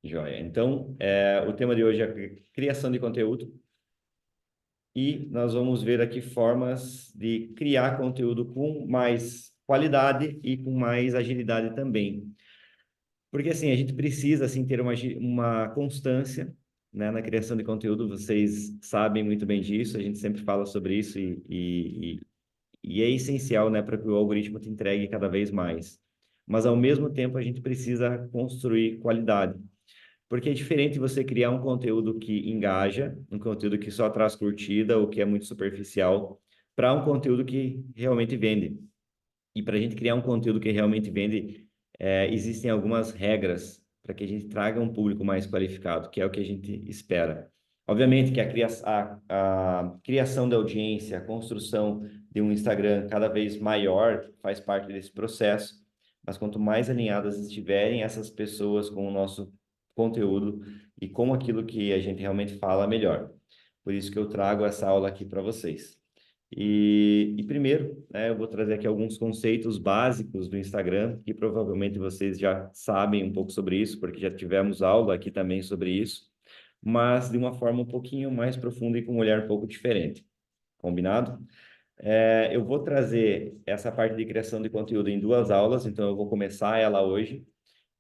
Joia. Então, o tema de hoje é a criação de conteúdo e nós vamos ver aqui formas de criar conteúdo com mais qualidade e com mais agilidade também. Porque, assim, a gente precisa, assim, ter uma constância, né, na criação de conteúdo. Vocês sabem muito bem disso, a gente sempre fala sobre isso e é essencial, né, para que o algoritmo te entregue cada vez mais. Mas, ao mesmo tempo, a gente precisa construir qualidade. Porque é diferente você criar um conteúdo que engaja, um conteúdo que só traz curtida ou que é muito superficial, para um conteúdo que realmente vende. E para a gente criar um conteúdo que realmente vende, existem algumas regras para que a gente traga um público mais qualificado, que é o que a gente espera. Obviamente que a criação da audiência, a construção de um Instagram cada vez maior faz parte desse processo, mas quanto mais alinhadas estiverem essas pessoas com o nosso conteúdo e com aquilo que a gente realmente fala, melhor. Por isso que eu trago essa aula aqui para vocês. E primeiro, né, eu vou trazer aqui alguns conceitos básicos do Instagram, que provavelmente vocês já sabem um pouco sobre isso, porque já tivemos aula aqui também sobre isso, mas de uma forma um pouquinho mais profunda e com um olhar um pouco diferente. Combinado? Eu vou trazer essa parte de criação de conteúdo em duas aulas, então eu vou começar ela hoje,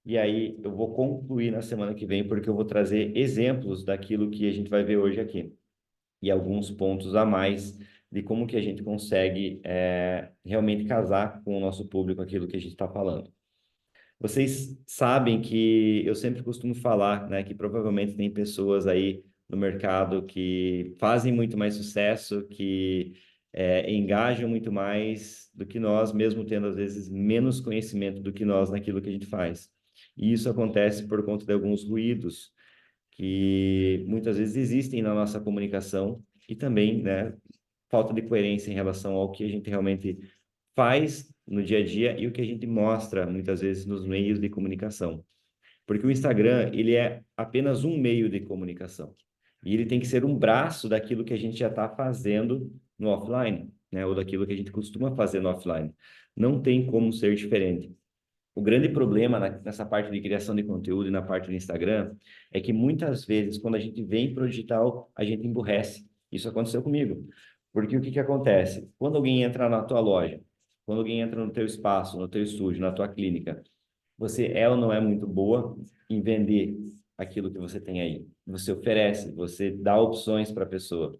e aí eu vou concluir na semana que vem, porque eu vou trazer exemplos daquilo que a gente vai ver hoje aqui e alguns pontos a mais de como que a gente consegue realmente casar com o nosso público aquilo que a gente está falando. Vocês sabem que eu sempre costumo falar, né, que provavelmente tem pessoas aí no mercado que fazem muito mais sucesso, que engajam muito mais do que nós, mesmo tendo às vezes menos conhecimento do que nós naquilo que a gente faz. E isso acontece por conta de alguns ruídos que muitas vezes existem na nossa comunicação e também, né, falta de coerência em relação ao que a gente realmente faz no dia a dia e o que a gente mostra muitas vezes nos meios de comunicação. Porque o Instagram, ele é apenas um meio de comunicação. E ele tem que ser um braço daquilo que a gente já está fazendo no offline, né, ou daquilo que a gente costuma fazer no offline. Não tem como ser diferente. O grande problema nessa parte de criação de conteúdo e na parte do Instagram é que muitas vezes, quando a gente vem para o digital, a gente emburrece. Isso aconteceu comigo. Porque o que que acontece? Quando alguém entra na tua loja, quando alguém entra no teu espaço, no teu estúdio, na tua clínica, você é ou não é muito boa em vender aquilo que você tem aí. Você oferece, você dá opções para a pessoa.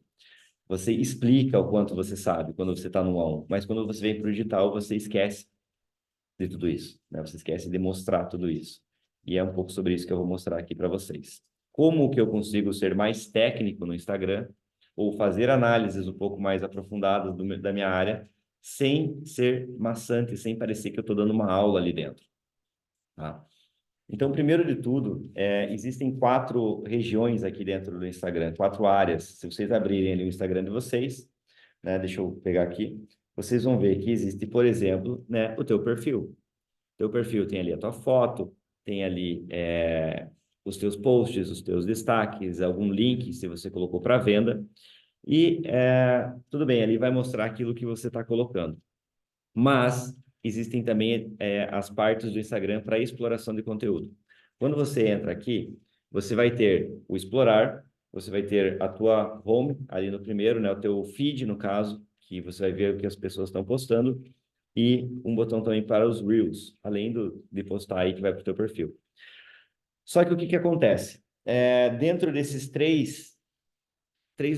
Você explica o quanto você sabe quando você está no on, mas quando você vem para o digital, você esquece de tudo isso, né? Você esquece de mostrar tudo isso. E é um pouco sobre isso que eu vou mostrar aqui para vocês. Como que eu consigo ser mais técnico no Instagram ou fazer análises um pouco mais aprofundadas da minha área sem ser maçante, sem parecer que eu estou dando uma aula ali dentro, tá? Então, primeiro de tudo, existem 4 regiões aqui dentro do Instagram, 4 áreas. Se vocês abrirem ali o Instagram de vocês, né, deixa eu pegar aqui, vocês vão ver que existe, por exemplo, né, o teu perfil. Teu perfil tem ali a tua foto, tem ali os teus posts, os teus destaques, algum link se você colocou para venda. E tudo bem, ali vai mostrar aquilo que você está colocando. Mas existem também as partes do Instagram para exploração de conteúdo. Quando você entra aqui, você vai ter o explorar, você vai ter a tua home ali no primeiro, né, o teu feed no caso, que você vai ver o que as pessoas estão postando, e um botão também para os Reels, além de postar aí que vai para o teu perfil. Só que o que que acontece? Dentro desses três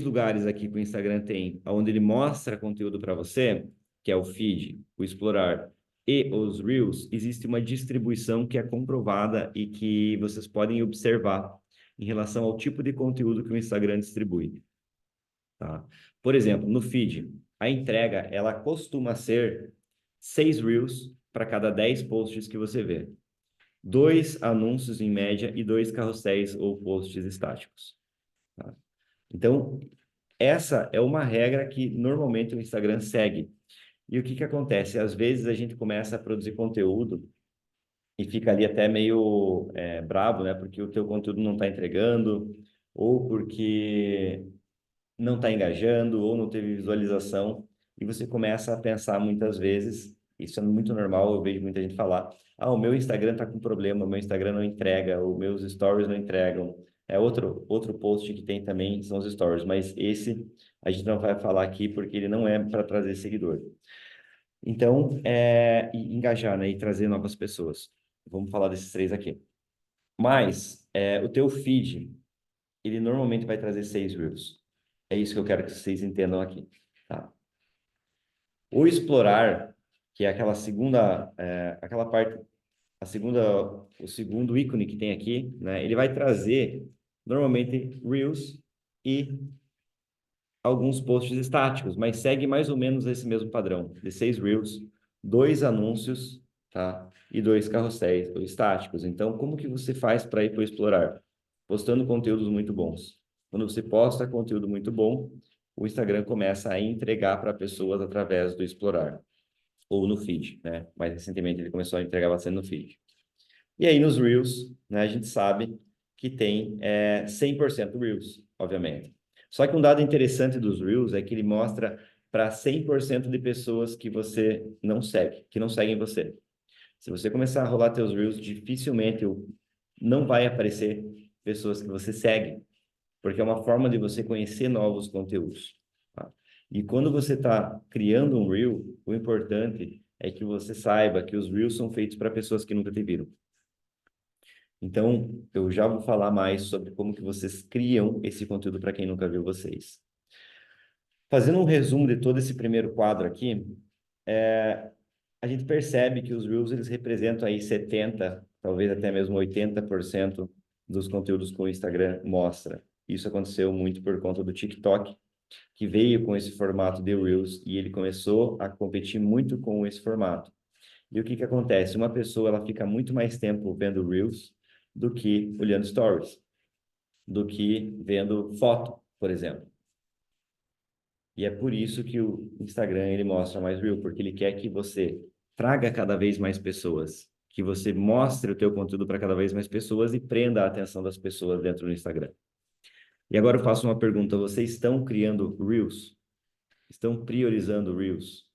lugares aqui que o Instagram tem, onde ele mostra conteúdo para você, que é o feed, o explorar e os Reels, existe uma distribuição que é comprovada e que vocês podem observar em relação ao tipo de conteúdo que o Instagram distribui, tá? Por exemplo, no feed, a entrega, ela costuma ser 6 Reels para cada 10 posts que você vê. 2 anúncios em média e 2 carrosséis ou posts estáticos, tá? Então, essa é uma regra que normalmente o Instagram segue. E o que que acontece? Às vezes a gente começa a produzir conteúdo e fica ali até meio brabo, né? Porque o teu conteúdo não está entregando, ou porque não está engajando, ou não teve visualização, e você começa a pensar muitas vezes Isso é muito normal, eu vejo muita gente falar, o meu Instagram tá com problema, o meu Instagram não entrega, os meus stories não entregam. É outro post que tem também, são os stories, mas esse a gente não vai falar aqui porque ele não é para trazer seguidor. Então, e engajar, né, e trazer novas pessoas. Vamos falar desses três aqui. Mas, o teu feed, ele normalmente vai trazer 6 Reels. É isso que eu quero que vocês entendam aqui, tá? O explorar, que é aquela segunda, aquela parte, o segundo ícone que tem aqui, né? Ele vai trazer normalmente Reels e alguns posts estáticos, mas segue mais ou menos esse mesmo padrão, de 6 Reels, 2 anúncios, tá? E 2 carrosséis estáticos. Então, como que você faz para ir para o explorar? Postando conteúdos muito bons. Quando você posta conteúdo muito bom, o Instagram começa a entregar para pessoas através do explorar ou no feed, né? Mais recentemente ele começou a entregar bastante no feed. E aí nos Reels, né, a gente sabe que tem 100% Reels, obviamente. Só que um dado interessante dos Reels é que ele mostra para 100% de pessoas que você não segue, que não seguem você. Se você começar a rolar teus Reels, dificilmente não vai aparecer pessoas que você segue, porque é uma forma de você conhecer novos conteúdos. Tá? E quando você está criando um Reel, o importante é que você saiba que os Reels são feitos para pessoas que nunca te viram. Então, eu já vou falar mais sobre como que vocês criam esse conteúdo para quem nunca viu vocês. Fazendo um resumo de todo esse primeiro quadro aqui, a gente percebe que os Reels eles representam aí 70, talvez até mesmo 80% dos conteúdos que o Instagram mostra. Isso aconteceu muito por conta do TikTok, que veio com esse formato de Reels e ele começou a competir muito com esse formato. E o que que acontece? Uma pessoa ela fica muito mais tempo vendo Reels do que olhando Stories, do que vendo foto, por exemplo. E é por isso que o Instagram ele mostra mais Reel, porque ele quer que você traga cada vez mais pessoas, que você mostre o teu conteúdo para cada vez mais pessoas e prenda a atenção das pessoas dentro do Instagram. E agora eu faço uma pergunta: vocês estão criando Reels? Estão priorizando Reels?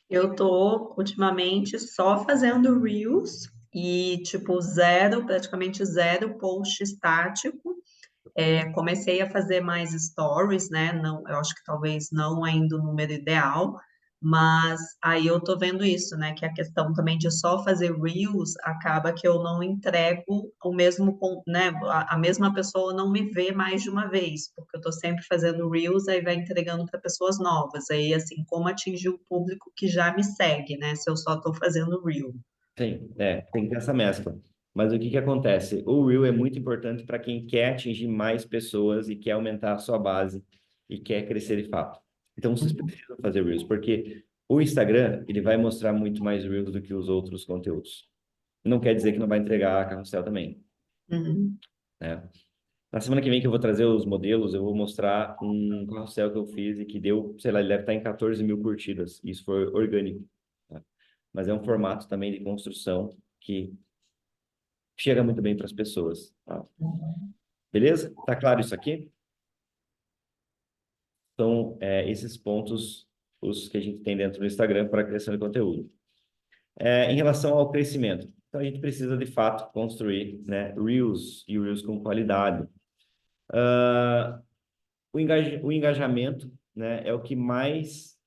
Eu tô ultimamente só fazendo Reels e tipo zero, praticamente zero post estático. Comecei a fazer mais stories, né? Não, eu acho que talvez não ainda o número ideal, mas aí eu tô vendo isso, né? Que a questão também de só fazer reels acaba que eu não entrego o mesmo, né? A mesma pessoa não me vê mais de uma vez, porque eu tô sempre fazendo reels, aí vai entregando para pessoas novas. Aí, assim, como atingir o público que já me segue, né? Se eu só tô fazendo reel. Sim, tem que ter essa mescla. Mas o que que acontece? O Reel é muito importante para quem quer atingir mais pessoas e quer aumentar a sua base e quer crescer de fato. Então, vocês precisam fazer Reels, porque o Instagram, ele vai mostrar muito mais Reels do que os outros conteúdos. Não quer dizer que não vai entregar a carrossel também, Uhum. né? Na semana que vem que eu vou trazer os modelos, eu vou mostrar um carrossel que eu fiz e que deu, sei lá, ele deve estar em 14 mil curtidas. Isso foi orgânico, tá? Mas é um formato também de construção que chega muito bem para as pessoas, tá? Beleza? Tá claro isso aqui? Então, esses pontos, os que a gente tem dentro do Instagram para a criação de conteúdo. Em relação ao crescimento, então a gente precisa de fato construir, né, Reels e Reels com qualidade. Ah, o engajamento, né, é o que mais.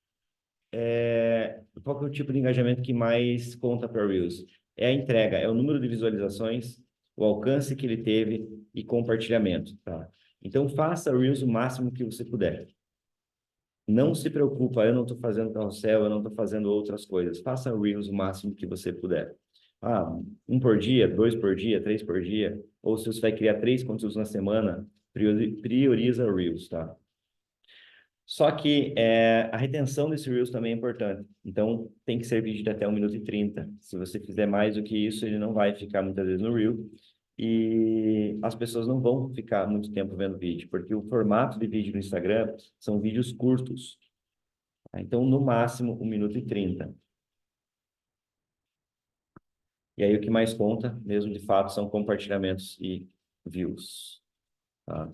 Qual que é o tipo de engajamento que mais conta para Reels? É a entrega, é o número de visualizações, o alcance que ele teve e compartilhamento, tá? Então, faça Reels o máximo que você puder. Não se preocupa, eu não estou fazendo carrossel, eu não estou fazendo outras coisas. Faça Reels o máximo que você puder. Um por dia, 2 por dia, 3 por dia. Ou se você vai criar 3 conteúdos na semana, prioriza Reels, tá? Só que a retenção desse Reels também é importante. Então, tem que ser vídeo de até 1 minuto e 30. Se você fizer mais do que isso, ele não vai ficar muitas vezes no Reel. E as pessoas não vão ficar muito tempo vendo vídeo, porque o formato de vídeo no Instagram são vídeos curtos, tá? Então, no máximo, 1 minuto e 30. E aí, o que mais conta, mesmo de fato, são compartilhamentos e views, tá?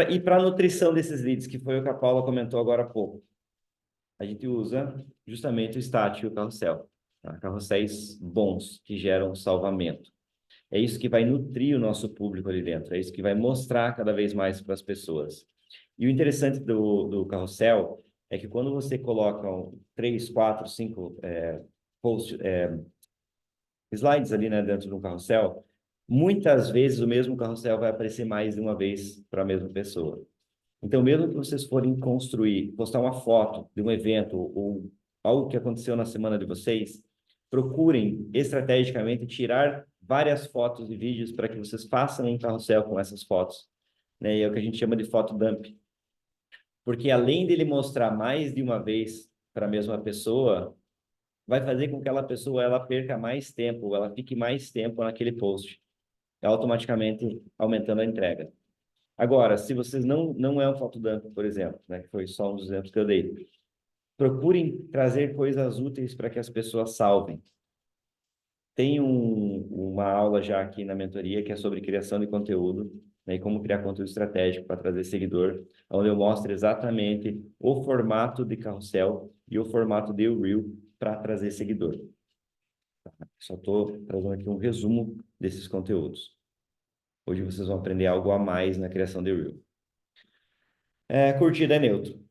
E para a nutrição desses leads, que foi o que a Paula comentou agora há pouco. a gente usa justamente o estático e o carrossel. Tá? Carrosséis bons, que geram salvamento. É isso que vai nutrir o nosso público ali dentro, é isso que vai mostrar cada vez mais para as pessoas. E o interessante do carrossel é que quando você coloca 3, 4, 5 slides ali, né, dentro de um carrossel, muitas vezes o mesmo carrossel vai aparecer mais de uma vez para a mesma pessoa. Então, mesmo que vocês forem construir, postar uma foto de um evento ou algo que aconteceu na semana de vocês, procurem estrategicamente tirar várias fotos e vídeos para que vocês façam um carrossel com essas fotos, né? E é o que a gente chama de foto dump. Porque além dele mostrar mais de uma vez para a mesma pessoa, vai fazer com que aquela pessoa ela perca mais tempo, ela fique mais tempo naquele post, automaticamente aumentando a entrega. Agora, se vocês não é um photodump, por exemplo, né, que foi só um dos exemplos que eu dei, procurem trazer coisas úteis para que as pessoas salvem. Tem uma aula já aqui na mentoria que é sobre criação de conteúdo, né, e como criar conteúdo estratégico para trazer seguidor, onde eu mostro exatamente o formato de carrossel e o formato de Reel para trazer seguidor. Só estou trazendo aqui um resumo desses conteúdos. Hoje vocês vão aprender algo a mais na criação de Reel. Curtida é neutro.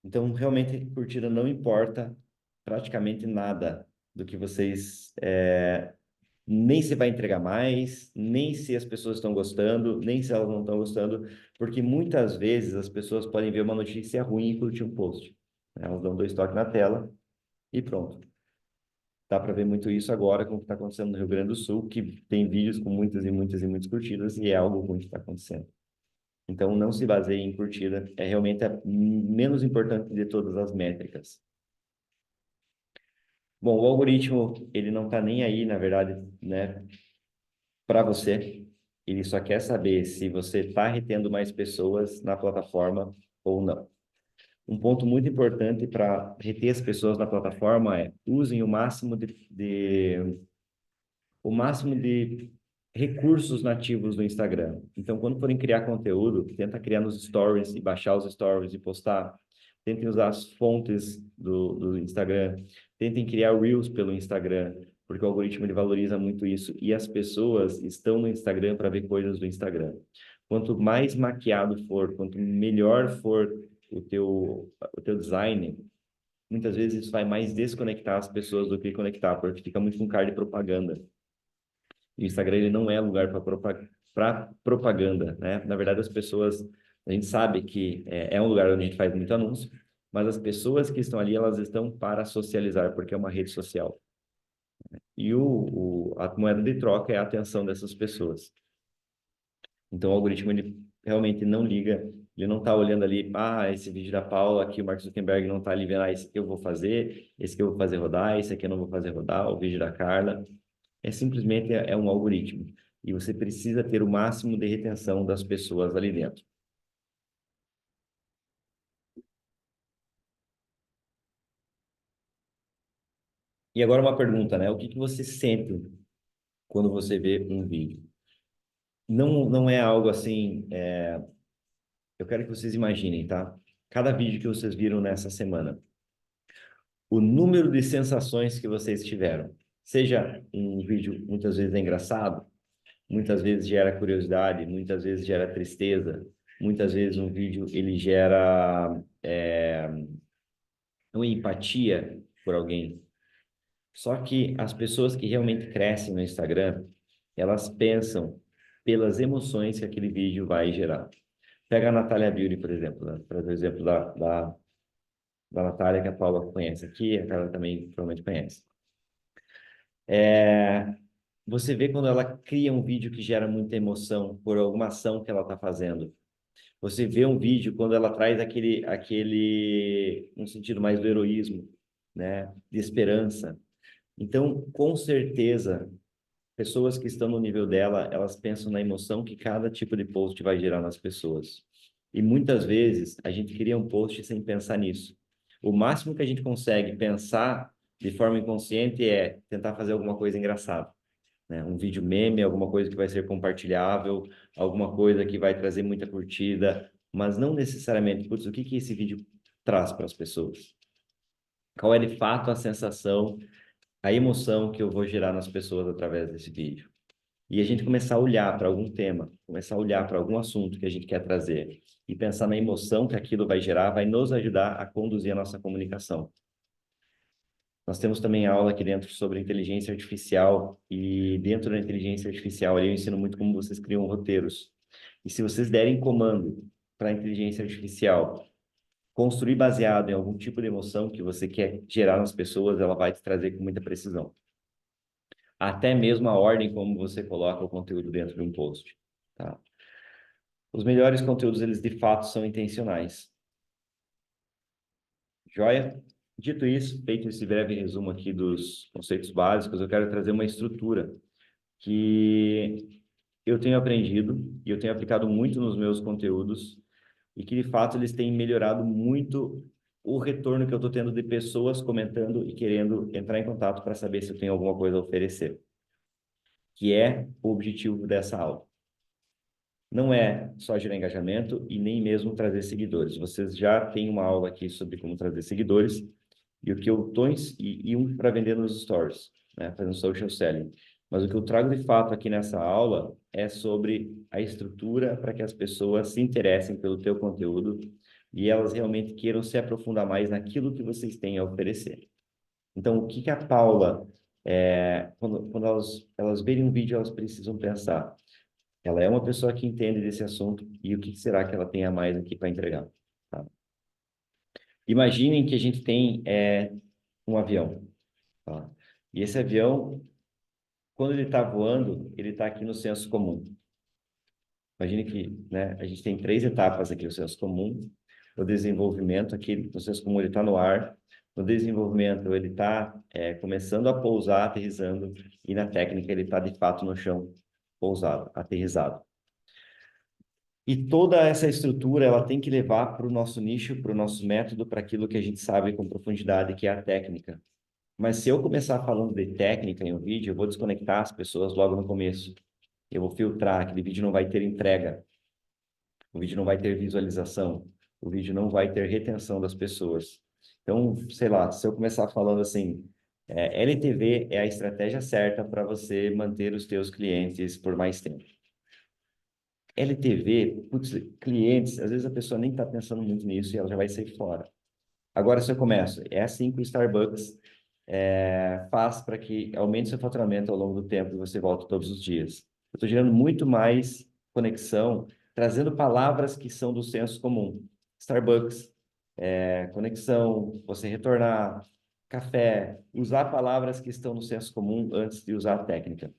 Então, realmente, curtida não importa praticamente nada do que vocês... nem se vai entregar mais, nem se as pessoas estão gostando, nem se elas não estão gostando, porque muitas vezes as pessoas podem ver uma notícia ruim e curtir um post. Elas dão 2 toques na tela e pronto. Dá para ver muito isso agora com o que está acontecendo no Rio Grande do Sul, que tem vídeos com muitas e muitas e muitas curtidas e é algo ruim que está acontecendo. Então, não se baseie em curtida, é realmente a menos importante de todas as métricas. Bom, o algoritmo, ele não está nem aí, na verdade, né, para você. Ele só quer saber se você está retendo mais pessoas na plataforma ou não. Um ponto muito importante para reter as pessoas na plataforma é usem o máximo de recursos nativos do Instagram. Então, quando forem criar conteúdo, tenta criar nos stories e baixar os stories e postar. Tentem usar as fontes do Instagram. Tentem criar Reels pelo Instagram, porque o algoritmo ele valoriza muito isso. E as pessoas estão no Instagram para ver coisas do Instagram. Quanto mais maquiado for, quanto melhor for o teu design, muitas vezes isso vai mais desconectar as pessoas do que conectar, porque fica muito com cara de propaganda. E o Instagram ele não é lugar para propaganda, né? Na verdade, as pessoas, a gente sabe que é um lugar onde a gente faz muito anúncio, mas as pessoas que estão ali, elas estão para socializar, porque é uma rede social. E a moeda de troca é a atenção dessas pessoas. Então, o algoritmo, ele realmente não liga, ele não está olhando ali, esse vídeo da Paula aqui, o Mark Zuckerberg não está ali vendo, esse aqui eu vou fazer, esse aqui eu vou fazer rodar, esse aqui eu não vou fazer rodar, o vídeo da Carla. Simplesmente um algoritmo. E você precisa ter o máximo de retenção das pessoas ali dentro. E agora uma pergunta, né? O que você sente quando você vê um vídeo? Não é algo assim... eu quero que vocês imaginem, tá? Cada vídeo que vocês viram nessa semana, o número de sensações que vocês tiveram. Seja um vídeo muitas vezes engraçado, muitas vezes gera curiosidade, muitas vezes gera tristeza, muitas vezes um vídeo ele gera uma empatia por alguém. Só que as pessoas que realmente crescem no Instagram, elas pensam pelas emoções que aquele vídeo vai gerar. Pega a Natália Beauty, por exemplo, né? Para o exemplo da Natália, que a Paula conhece aqui, a Carla também provavelmente conhece. Você vê quando ela cria um vídeo que gera muita emoção por alguma ação que ela está fazendo. Você vê um vídeo quando ela traz um sentido mais do heroísmo, né? De esperança. Então, com certeza, pessoas que estão no nível dela, elas pensam na emoção que cada tipo de post vai gerar nas pessoas. E muitas vezes a gente cria um post sem pensar nisso. O máximo que a gente consegue pensar de forma inconsciente é tentar fazer alguma coisa engraçada, né? Um vídeo meme, alguma coisa que vai ser compartilhável, alguma coisa que vai trazer muita curtida, mas não necessariamente, putz, o que esse vídeo traz para as pessoas? Qual é de fato a sensação, a emoção que eu vou gerar nas pessoas através desse vídeo? E a gente começar a olhar para algum tema, começar a olhar para algum assunto que a gente quer trazer e pensar na emoção que aquilo vai gerar, vai nos ajudar a conduzir a nossa comunicação. Nós temos também aula aqui dentro sobre inteligência artificial e dentro da inteligência artificial ali eu ensino muito como vocês criam roteiros. E se vocês derem comando para a inteligência artificial construir baseado em algum tipo de emoção que você quer gerar nas pessoas, ela vai te trazer com muita precisão. Até mesmo a ordem como você coloca o conteúdo dentro de um post, tá? Os melhores conteúdos, eles de fato são intencionais. Joia? Dito isso, feito esse breve resumo aqui dos conceitos básicos, eu quero trazer uma estrutura que eu tenho aprendido e eu tenho aplicado muito nos meus conteúdos e que, de fato, eles têm melhorado muito o retorno que eu estou tendo de pessoas comentando e querendo entrar em contato para saber se eu tenho alguma coisa a oferecer, que é o objetivo dessa aula. Não é só gerar engajamento e nem mesmo trazer seguidores. Vocês já têm uma aula aqui sobre como trazer seguidores e o que eu estou e um para vender nos stories, né, fazendo social selling. Mas o que eu trago de fato aqui nessa aula é sobre a estrutura para que as pessoas se interessem pelo teu conteúdo e elas realmente queiram se aprofundar mais naquilo que vocês têm a oferecer. Então, o que que a Paula, quando elas verem um vídeo, elas precisam pensar. Ela é uma pessoa que entende desse assunto e o que será que ela tem a mais aqui para entregar, tá? Imaginem que a gente tem um avião, tá? E esse avião, quando ele está voando, ele está aqui no senso comum. Imagine que, né, a gente tem 3 etapas aqui no senso comum. O desenvolvimento aqui no senso comum, ele está no ar. No desenvolvimento, ele está começando a pousar, aterrissando. E na técnica, ele está de fato no chão, pousado, aterrissado. E toda essa estrutura, ela tem que levar para o nosso nicho, para o nosso método, para aquilo que a gente sabe com profundidade, que é a técnica. Mas se eu começar falando de técnica em um vídeo, eu vou desconectar as pessoas logo no começo. Eu vou filtrar, aquele vídeo não vai ter entrega, o vídeo não vai ter visualização, o vídeo não vai ter retenção das pessoas. Então, sei lá, se eu começar falando assim, LTV é a estratégia certa para você manter os teus clientes por mais tempo. LTV, putz, clientes, às vezes a pessoa nem está pensando muito nisso e ela já vai sair fora. Agora, se eu começo, é assim que o Starbucks faz para que aumente seu faturamento ao longo do tempo e você volta todos os dias. Eu estou gerando muito mais conexão, trazendo palavras que são do senso comum. Starbucks, conexão, você retornar, café, usar palavras que estão no senso comum antes de usar a técnica.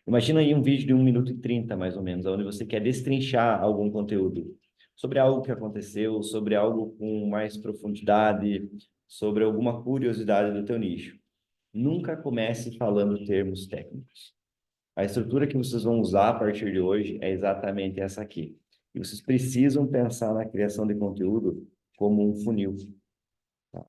Imagina aí um vídeo de 1 minuto e 30, mais ou menos, onde você quer destrinchar algum conteúdo sobre algo que aconteceu, sobre algo com mais profundidade, sobre alguma curiosidade do teu nicho. Nunca comece falando termos técnicos. A estrutura que vocês vão usar a partir de hoje é exatamente essa aqui. E vocês precisam pensar na criação de conteúdo como um funil. Tá?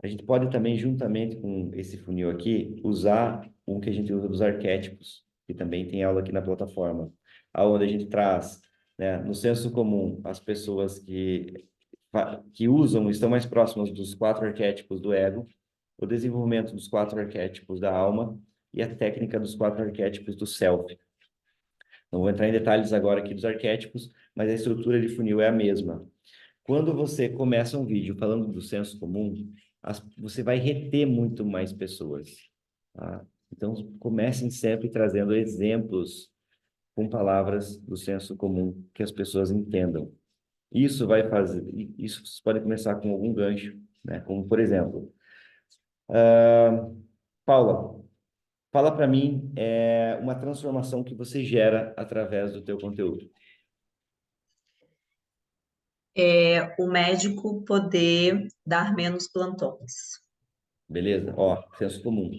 A gente pode também, juntamente com esse funil aqui, usar o que a gente usa dos arquétipos, que também tem aula aqui na plataforma, aonde a gente traz, né, no senso comum, as pessoas que usam, estão mais próximas dos 4 arquétipos do ego, o desenvolvimento dos 4 arquétipos da alma e a técnica dos 4 arquétipos do self. Não vou entrar em detalhes agora aqui dos arquétipos, mas a estrutura de funil é a mesma. Quando você começa um vídeo falando do senso comum, você vai reter muito mais pessoas, tá? Então, comecem sempre trazendo exemplos com palavras do senso comum que as pessoas entendam. Isso vai fazer, isso vocês podem começar com algum gancho, né? Como, por exemplo, Paula, fala para mim uma transformação que você gera através do teu conteúdo. O médico poder dar menos plantões. Beleza? Ó, senso comum.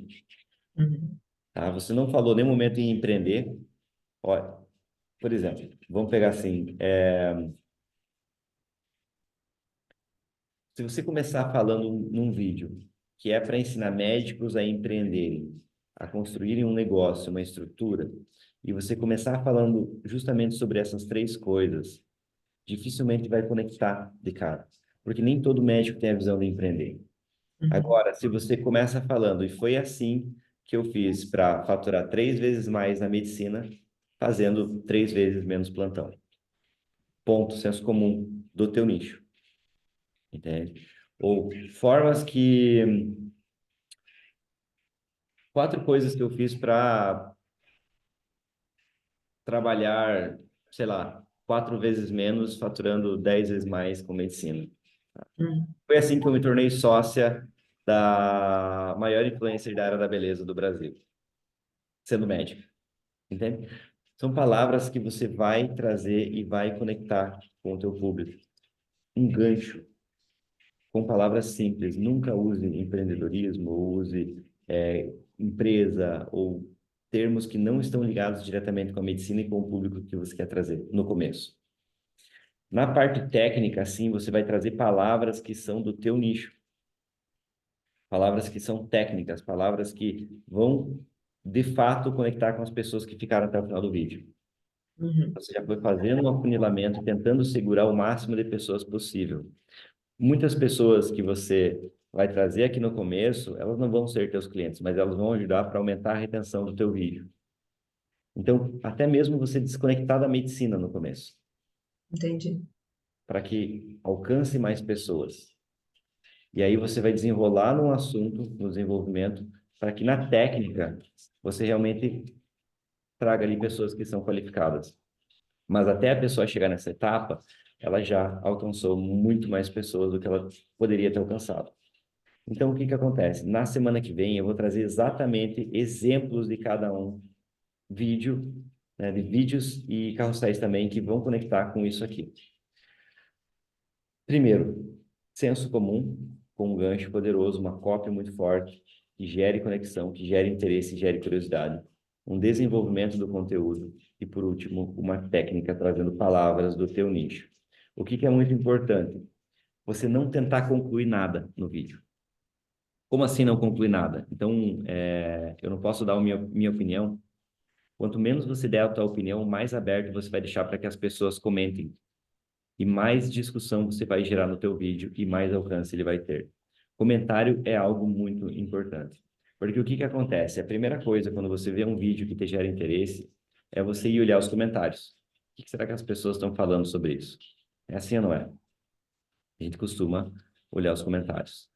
Uhum. Tá? Você não falou nem momento em empreender. Ó, por exemplo, vamos pegar assim, se você começar falando num vídeo que é para ensinar médicos a empreenderem, a construírem um negócio, uma estrutura, e você começar falando justamente sobre essas 3 coisas, dificilmente vai conectar de cara, porque nem todo médico tem a visão de empreender. Uhum. Agora, se você começa falando, e foi assim que eu fiz para faturar 3 vezes mais na medicina, fazendo 3 vezes menos plantão. Ponto, senso comum do teu nicho, entende? Ou formas que... 4 coisas que eu fiz para trabalhar, sei lá, 4 vezes menos, faturando 10 vezes mais com medicina. Uhum. Foi assim que eu me tornei sócia da maior influencer da área da beleza do Brasil, sendo médico, entende? São palavras que você vai trazer e vai conectar com o teu público. Um gancho com palavras simples. Nunca use empreendedorismo, ou use empresa, ou termos que não estão ligados diretamente com a medicina e com o público que você quer trazer no começo. Na parte técnica, sim, você vai trazer palavras que são do teu nicho. Palavras que são técnicas, palavras que vão, de fato, conectar com as pessoas que ficaram até o final do vídeo. Uhum. Você já foi fazendo um afunilamento, tentando segurar o máximo de pessoas possível. Muitas pessoas que você vai trazer aqui no começo, elas não vão ser teus clientes, mas elas vão ajudar para aumentar a retenção do teu vídeo. Então, até mesmo você desconectar da medicina no começo, Entendi. para que alcance mais pessoas. E aí você vai desenrolar num assunto, no desenvolvimento, para que na técnica você realmente traga ali pessoas que são qualificadas. Mas até a pessoa chegar nessa etapa, ela já alcançou muito mais pessoas do que ela poderia ter alcançado. Então, o que que acontece? Na semana que vem, eu vou trazer exatamente exemplos de cada um, vídeo, né, de vídeos e carrosséis também que vão conectar com isso aqui. Primeiro, senso comum, com um gancho poderoso, uma cópia muito forte, que gere conexão, que gere interesse, gere curiosidade. Um desenvolvimento do conteúdo. E, por último, uma técnica trazendo palavras do teu nicho. O que que é muito importante? Você não tentar concluir nada no vídeo. Como assim não concluir nada? Então, eu não posso dar a minha opinião. Quanto menos você der a tua opinião, mais aberto você vai deixar para que as pessoas comentem. E mais discussão você vai gerar no teu vídeo e mais alcance ele vai ter. Comentário é algo muito importante. Porque o que que acontece? A primeira coisa, quando você vê um vídeo que te gera interesse, é você ir olhar os comentários. O que será que as pessoas estão falando sobre isso? É assim ou não é? A gente costuma olhar os comentários.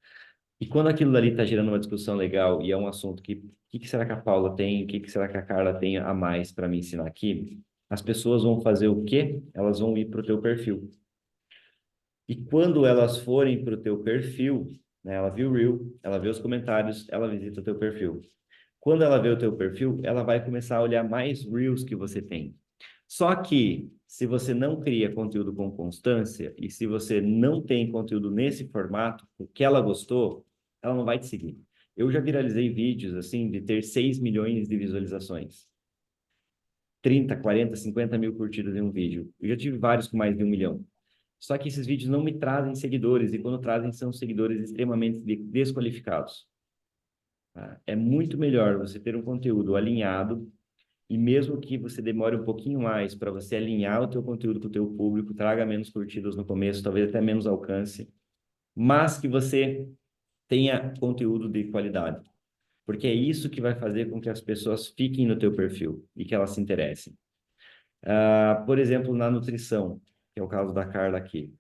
E quando aquilo dali está gerando uma discussão legal e é um assunto que, o que que será que a Paula tem, o que que será que a Carla tem a mais para me ensinar aqui? As pessoas vão fazer o quê? Elas vão ir para o teu perfil. E quando elas forem para o teu perfil, né, ela viu o Reel, ela vê os comentários, ela visita o teu perfil. Quando ela vê o teu perfil, ela vai começar a olhar mais Reels que você tem. Só que, se você não cria conteúdo com constância e se você não tem conteúdo nesse formato, o que ela gostou, ela não vai te seguir. Eu já viralizei vídeos, assim, de ter 6 milhões de visualizações. 30, 40, 50 mil curtidas em um vídeo. Eu já tive vários com mais de 1 milhão. Só que esses vídeos não me trazem seguidores, e quando trazem, são seguidores extremamente desqualificados. Tá? É muito melhor você ter um conteúdo alinhado, e mesmo que você demore um pouquinho mais para você alinhar o teu conteúdo com o teu público, traga menos curtidas no começo, talvez até menos alcance, mas que você tenha conteúdo de qualidade. Porque é isso que vai fazer com que as pessoas fiquem no teu perfil e que elas se interessem. Por exemplo, na nutrição, que é o caso da Carla aqui.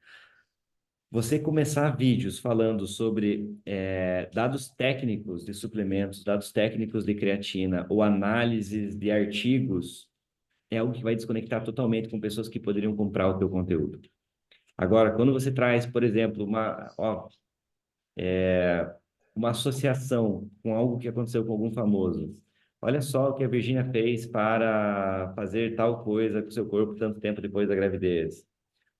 Você começar vídeos falando sobre dados técnicos de suplementos, dados técnicos de creatina ou análises de artigos é algo que vai desconectar totalmente com pessoas que poderiam comprar o teu conteúdo. Agora, quando você traz, por exemplo, uma associação com algo que aconteceu com algum famoso, olha só o que a Virgínia fez para fazer tal coisa com o seu corpo tanto tempo depois da gravidez.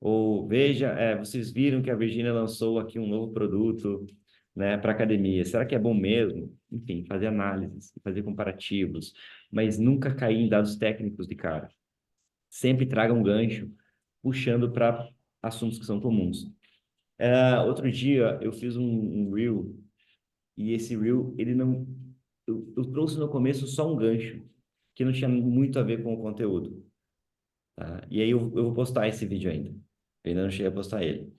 Ou veja, vocês viram que a Virgínia lançou aqui um novo produto, né, para academia. Será que é bom mesmo? Enfim, fazer análises, fazer comparativos, mas nunca cair em dados técnicos de cara. Sempre traga um gancho, puxando para assuntos que são comuns. Outro dia eu fiz um reel e esse reel ele não, eu trouxe no começo só um gancho que não tinha muito a ver com o conteúdo. Tá? E aí eu vou postar esse vídeo ainda. Eu ainda não cheguei a postar ele.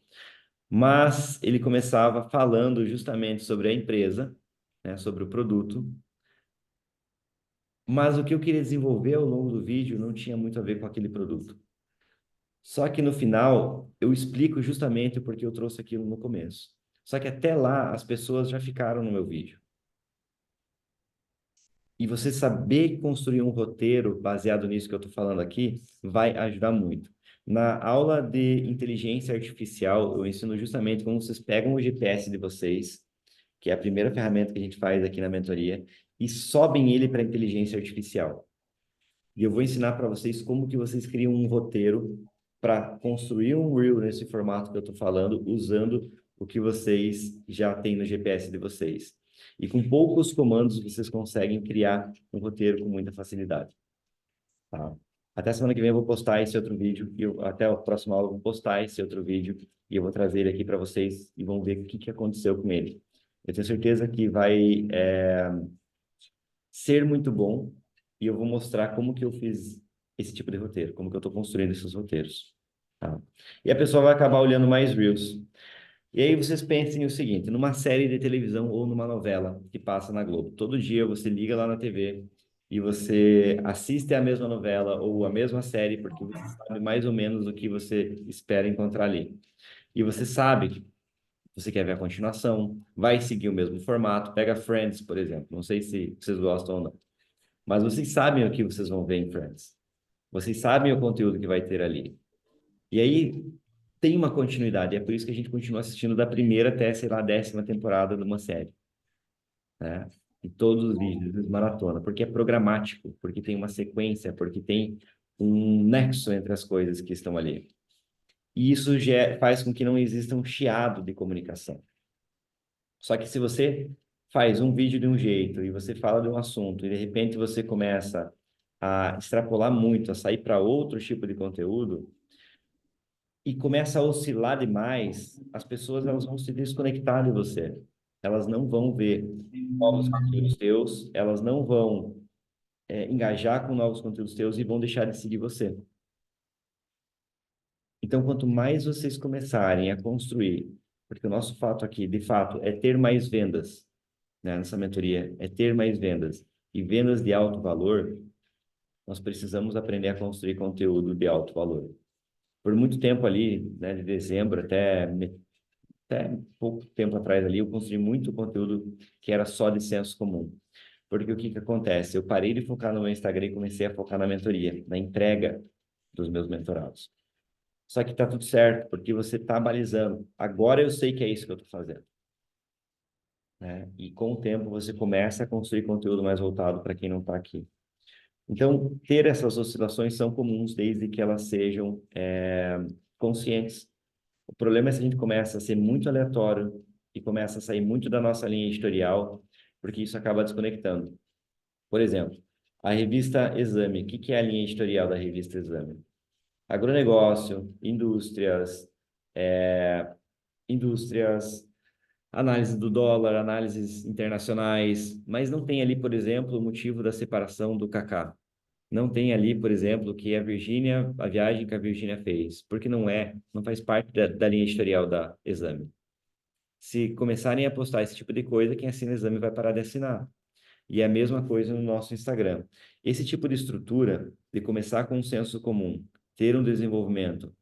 Mas ele começava falando justamente sobre a empresa, né, sobre o produto, mas o que eu queria desenvolver ao longo do vídeo não tinha muito a ver com aquele produto. Só que no final eu explico justamente o porquê eu trouxe aquilo no começo. Só que até lá as pessoas já ficaram no meu vídeo. E você saber construir um roteiro baseado nisso que eu estou falando aqui vai ajudar muito. Na aula de inteligência artificial, eu ensino justamente como vocês pegam o GPS de vocês, que é a primeira ferramenta que a gente faz aqui na mentoria, e sobem ele para a inteligência artificial. E eu vou ensinar para vocês como que vocês criam um roteiro para construir um reel nesse formato que eu estou falando, usando o que vocês já têm no GPS de vocês. E com poucos comandos vocês conseguem criar um roteiro com muita facilidade. Tá? Até semana que vem eu vou postar esse outro vídeo, até a próxima aula eu vou postar esse outro vídeo e eu vou trazer ele aqui para vocês e vão ver o que, que aconteceu com ele. Eu tenho certeza que vai ser muito bom e eu vou mostrar como que eu fiz esse tipo de roteiro, como que eu estou construindo esses roteiros. Tá? E a pessoa vai acabar olhando mais Reels. E aí vocês pensem o seguinte, numa série de televisão ou numa novela que passa na Globo. Todo dia você liga lá na TV e você assiste a mesma novela ou a mesma série porque você sabe mais ou menos o que você espera encontrar ali. E você sabe que você quer ver a continuação, vai seguir o mesmo formato. Pega Friends, por exemplo. Não sei se vocês gostam ou não. Mas vocês sabem o que vocês vão ver em Friends. Vocês sabem o conteúdo que vai ter ali. E aí tem uma continuidade. É por isso que a gente continua assistindo da primeira até, sei lá, a 10ª temporada de uma série, né? E todos os vídeos, maratona, porque é programático, porque tem uma sequência, porque tem um nexo entre as coisas que estão ali. E isso já faz com que não exista um chiado de comunicação. Só que se você faz um vídeo de um jeito e você fala de um assunto e de repente você começa a extrapolar muito, a sair para outro tipo de conteúdo e começa a oscilar demais, as pessoas elas vão se desconectar de você. Elas não vão ver novos conteúdos teus, elas não vão engajar com novos conteúdos teus e vão deixar de seguir você. Então, quanto mais vocês começarem a construir, porque o nosso fato aqui, de fato, é ter mais vendas, né, nessa mentoria, é ter mais vendas. E vendas de alto valor, nós precisamos aprender a construir conteúdo de alto valor. Por muito tempo ali, né, de dezembro até pouco tempo atrás ali, eu construí muito conteúdo que era só de senso comum. Porque o que que acontece? Eu parei de focar no meu Instagram e comecei a focar na mentoria, na entrega dos meus mentorados. Só que tá tudo certo, porque você tá balizando. Agora eu sei que é isso que eu tô fazendo, né? E com o tempo você começa a construir conteúdo mais voltado para quem não está aqui. Então, ter essas oscilações são comuns desde que elas sejam conscientes. O problema é se a gente começa a ser muito aleatório e começa a sair muito da nossa linha editorial, porque isso acaba desconectando. Por exemplo, a revista Exame. O que que é a linha editorial da revista Exame? Agronegócio, indústrias, análise do dólar, análises internacionais, mas não tem ali, por exemplo, o motivo da separação do Kaká. Não tem ali, por exemplo, que a viagem que a Virgínia fez, porque não faz parte da linha editorial da Exame. Se começarem a postar esse tipo de coisa, quem assina Exame vai parar de assinar. E é a mesma coisa no nosso Instagram. Esse tipo de estrutura, de começar com um senso comum, ter um desenvolvimento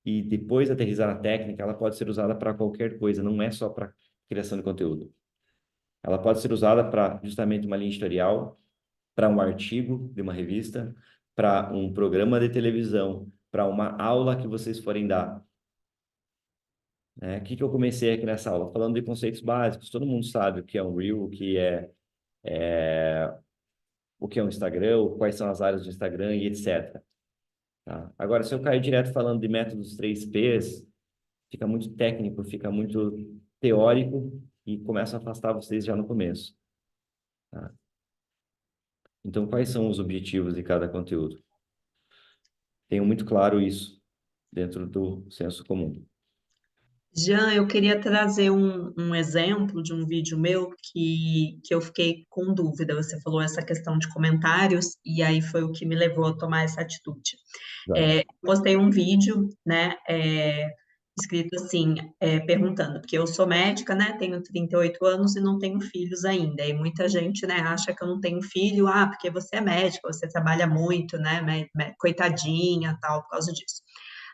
e depois aterrissar na técnica, ela pode ser usada para qualquer coisa, não é só para criação de conteúdo. Ela pode ser usada para justamente uma linha editorial, para um artigo de uma revista, para um programa de televisão, para uma aula que vocês forem dar. O que que eu comecei aqui nessa aula? Falando de conceitos básicos. Todo mundo sabe o que é um Reel, o que é um Instagram, quais são as áreas do Instagram e etc. Tá? Agora, se eu cair direto falando de métodos 3Ps, fica muito técnico, fica muito teórico e começa a afastar vocês já no começo. Tá? Então, quais são os objetivos de cada conteúdo? Tenho muito claro isso dentro do senso comum. Jean, eu queria trazer um exemplo de um vídeo meu que eu fiquei com dúvida. Você falou essa questão de comentários, e aí foi o que me levou a tomar essa atitude. Vai. Postei um vídeo, né, escrito assim, perguntando, porque eu sou médica, né? Tenho 38 anos e não tenho filhos ainda. E muita gente, né, acha que eu não tenho filho, porque você é médica, você trabalha muito, né? Coitadinha, tal, por causa disso.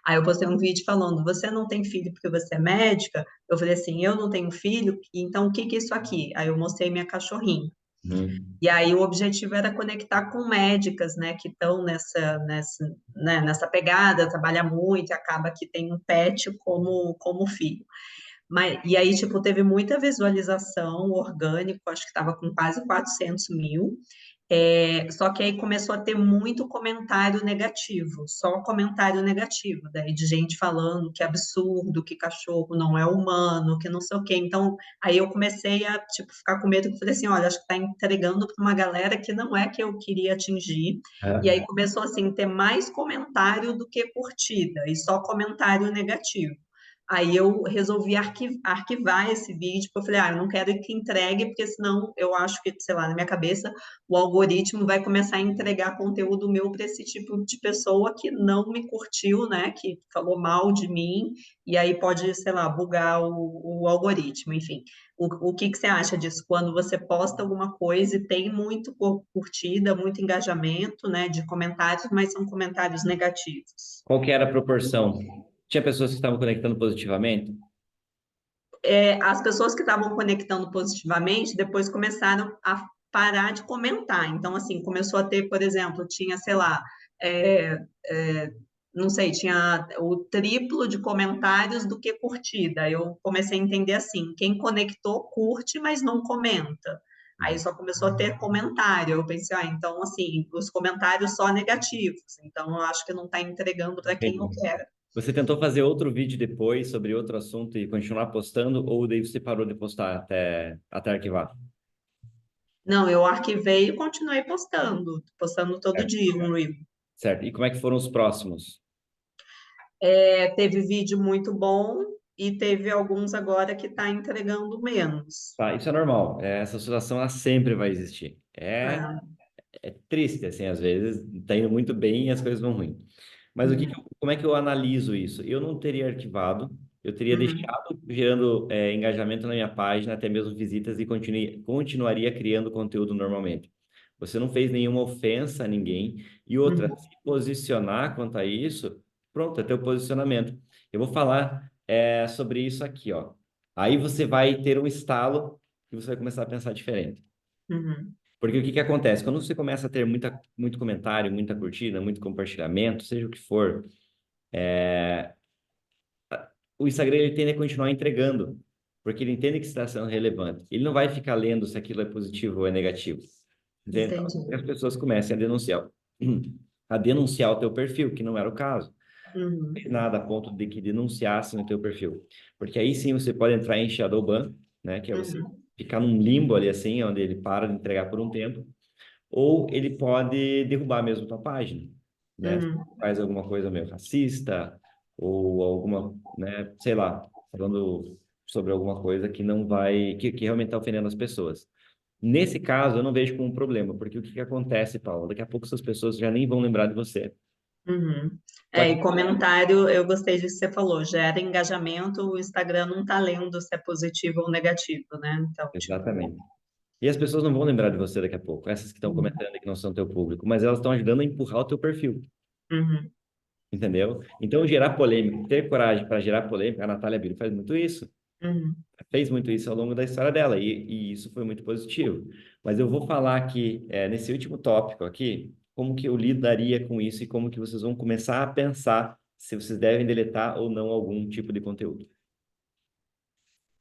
Aí eu postei um vídeo falando, você não tem filho porque você é médica? Eu falei assim, eu não tenho filho, então o que que é isso aqui? Aí eu mostrei minha cachorrinha. Uhum. E aí o objetivo era conectar com médicas, né, que estão nessa pegada, trabalha muito, e acaba que tem um pet como filho. E aí, tipo, teve muita visualização orgânico, acho que estava com quase 400 mil. Só que aí começou a ter muito comentário negativo, só comentário negativo, daí de gente falando que absurdo, que cachorro não é humano, que não sei o quê. Então, aí eu comecei a, tipo, ficar com medo, que eu falei assim, olha, acho que está entregando para uma galera que não é que eu queria atingir. E É. aí começou, assim, ter mais comentário do que curtida, e só comentário negativo. Aí eu resolvi arquivar esse vídeo, porque eu falei, eu não quero que entregue, porque senão eu acho que, sei lá, na minha cabeça, o algoritmo vai começar a entregar conteúdo meu para esse tipo de pessoa que não me curtiu, né? Que falou mal de mim, e aí pode, sei lá, bugar o algoritmo, enfim. O que que você acha disso? Quando você posta alguma coisa e tem muito curtida, muito engajamento, né, de comentários, mas são comentários negativos. Qual que era a proporção? Tinha pessoas que estavam conectando positivamente? As pessoas que estavam conectando positivamente depois começaram a parar de comentar. Então, assim, começou a ter, por exemplo, tinha, sei lá, é, é, não sei, tinha o triplo de comentários do que curtida. Eu comecei a entender assim, quem conectou curte, mas não comenta. Aí só começou a ter comentário. Eu pensei, então, assim, os comentários só negativos. Então, eu acho que não está entregando para quem eu Entendi. quero. Você tentou fazer outro vídeo depois sobre outro assunto e continuar postando, ou daí você parou de postar até arquivar? Não, eu arquivei e continuei postando todo Certo. dia um reel. Certo. E como é que foram os próximos? Teve vídeo muito bom e teve alguns agora que está entregando menos. Tá, isso é normal. Essa situação ela sempre vai existir. Ah, É triste, assim, às vezes, tá indo muito bem e as coisas vão ruim. Mas uhum, como é que eu analiso isso? Eu não teria arquivado, eu teria uhum, deixado gerando engajamento na minha página, até mesmo visitas, e continuaria criando conteúdo normalmente. Você não fez nenhuma ofensa a ninguém. E outra, uhum, se posicionar quanto a isso, pronto, é teu posicionamento. Eu vou falar sobre isso aqui, ó. Aí você vai ter um estalo e você vai começar a pensar diferente. uhum, Porque o que que acontece? Quando você começa a ter muito comentário, muita curtida, muito compartilhamento, seja o que for, o Instagram ele tende a continuar entregando, porque ele entende que está sendo relevante. Ele não vai ficar lendo se aquilo é positivo ou é negativo. Entende? Então, entendi. as pessoas comecem a denunciar o teu perfil, que não era o caso. Não Uhum, fez nada a ponto de que denunciassem o teu perfil. Porque aí sim você pode entrar em shadow ban, né? Que é você uhum, ficar num limbo ali assim, onde ele para de entregar por um tempo ou ele pode derrubar mesmo tua página, né? uhum, Faz alguma coisa meio racista ou alguma, né, sei lá, falando sobre alguma coisa que não vai, que realmente está ofendendo as pessoas. Nesse caso, eu não vejo como um problema, porque o que que acontece, Paulo? Daqui a pouco essas pessoas já nem vão lembrar de você. uhum. Só E que, comentário, eu gostei disso que você falou, gera engajamento, o Instagram não está lendo se é positivo ou negativo, né? Então, tipo, exatamente. E as pessoas não vão lembrar de você daqui a pouco, essas que estão uhum, comentando e que não são teu público, mas elas estão ajudando a empurrar o teu perfil. uhum, Entendeu? Então, gerar polêmica, ter coragem para gerar polêmica, a Natália Biro faz muito isso. uhum, Fez muito isso ao longo da história dela e isso foi muito positivo. Mas eu vou falar aqui, nesse último tópico aqui, como que eu lidaria com isso e como que vocês vão começar a pensar se vocês devem deletar ou não algum tipo de conteúdo.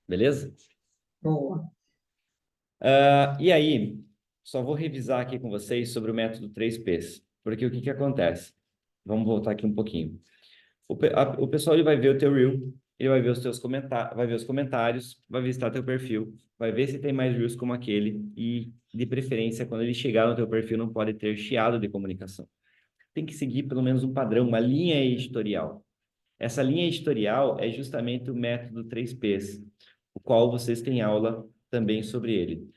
Beleza? boa. E aí, só vou revisar aqui com vocês sobre o método 3Ps, porque o que que acontece? Vamos voltar aqui um pouquinho. O pessoal ele vai ver o teu reel, ele vai ver os teus comentários, vai ver os comentários, vai visitar teu perfil, vai ver se tem mais reels como aquele e, de preferência, quando ele chegar no teu perfil, não pode ter chiado de comunicação. Tem que seguir pelo menos um padrão, uma linha editorial. Essa linha editorial é justamente o método 3Ps, o qual vocês têm aula também sobre ele.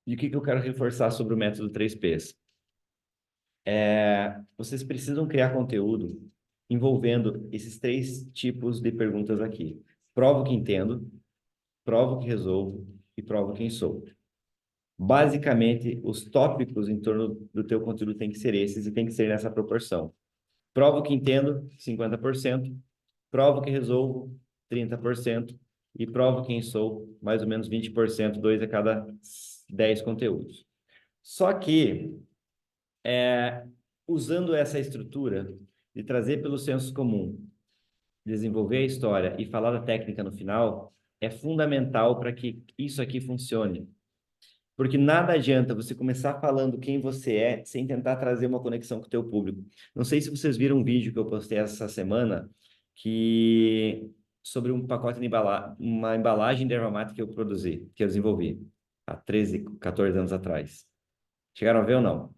E o que que eu quero reforçar sobre o método 3Ps? Vocês precisam criar conteúdo envolvendo esses 3 tipos de perguntas aqui. Provo que entendo, provo que resolvo e provo quem sou. Basicamente, os tópicos em torno do teu conteúdo têm que ser esses e tem que ser nessa proporção. Provo que entendo, 50%. Provo que resolvo, 30%. E provo quem sou, mais ou menos 20%, 2 a cada 10 conteúdos. Só que, usando essa estrutura de trazer pelo senso comum, desenvolver a história e falar da técnica no final, é fundamental para que isso aqui funcione. Porque nada adianta você começar falando quem você é sem tentar trazer uma conexão com o teu público. Não sei se vocês viram um vídeo que eu postei essa semana que sobre um pacote de uma embalagem de erva mate que eu produzi, que eu desenvolvi há 13, 14 anos atrás. Chegaram a ver ou não?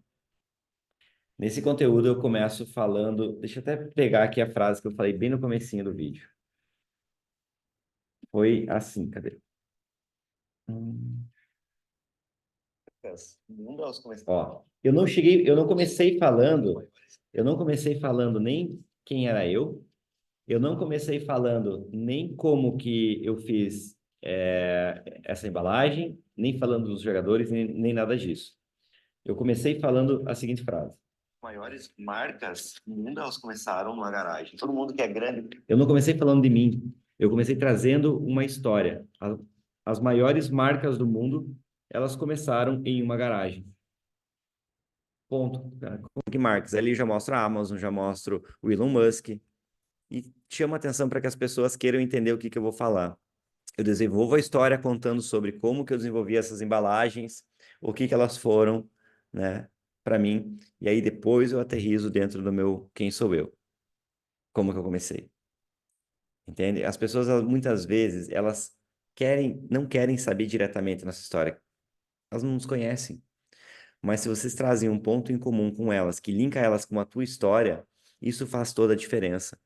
Nesse conteúdo eu começo falando, deixa eu até pegar aqui a frase que eu falei bem no comecinho do vídeo. Foi assim, cadê? Ó, eu não comecei falando nem quem era eu não comecei falando nem como que eu fiz essa embalagem, nem falando dos jogadores, nem nada disso. Eu comecei falando a seguinte frase: maiores marcas do mundo, elas começaram numa garagem. Todo mundo que é grande. Eu não comecei falando de mim, eu comecei trazendo uma história. As maiores marcas do mundo, elas começaram em uma garagem. Ponto. Cara. Que marcas? Ali já mostro a Amazon, já mostro o Elon Musk. E chama atenção para que as pessoas queiram entender o que eu vou falar. Eu desenvolvo a história contando sobre como que eu desenvolvi essas embalagens, o que elas foram, né, para mim. E aí depois eu aterrizo dentro do meu quem sou eu. Como que eu comecei. Entende? As pessoas, muitas vezes, elas não querem saber diretamente nossa história. Elas não nos conhecem. Mas se vocês trazem um ponto em comum com elas, que linka elas com a tua história, isso faz toda a diferença.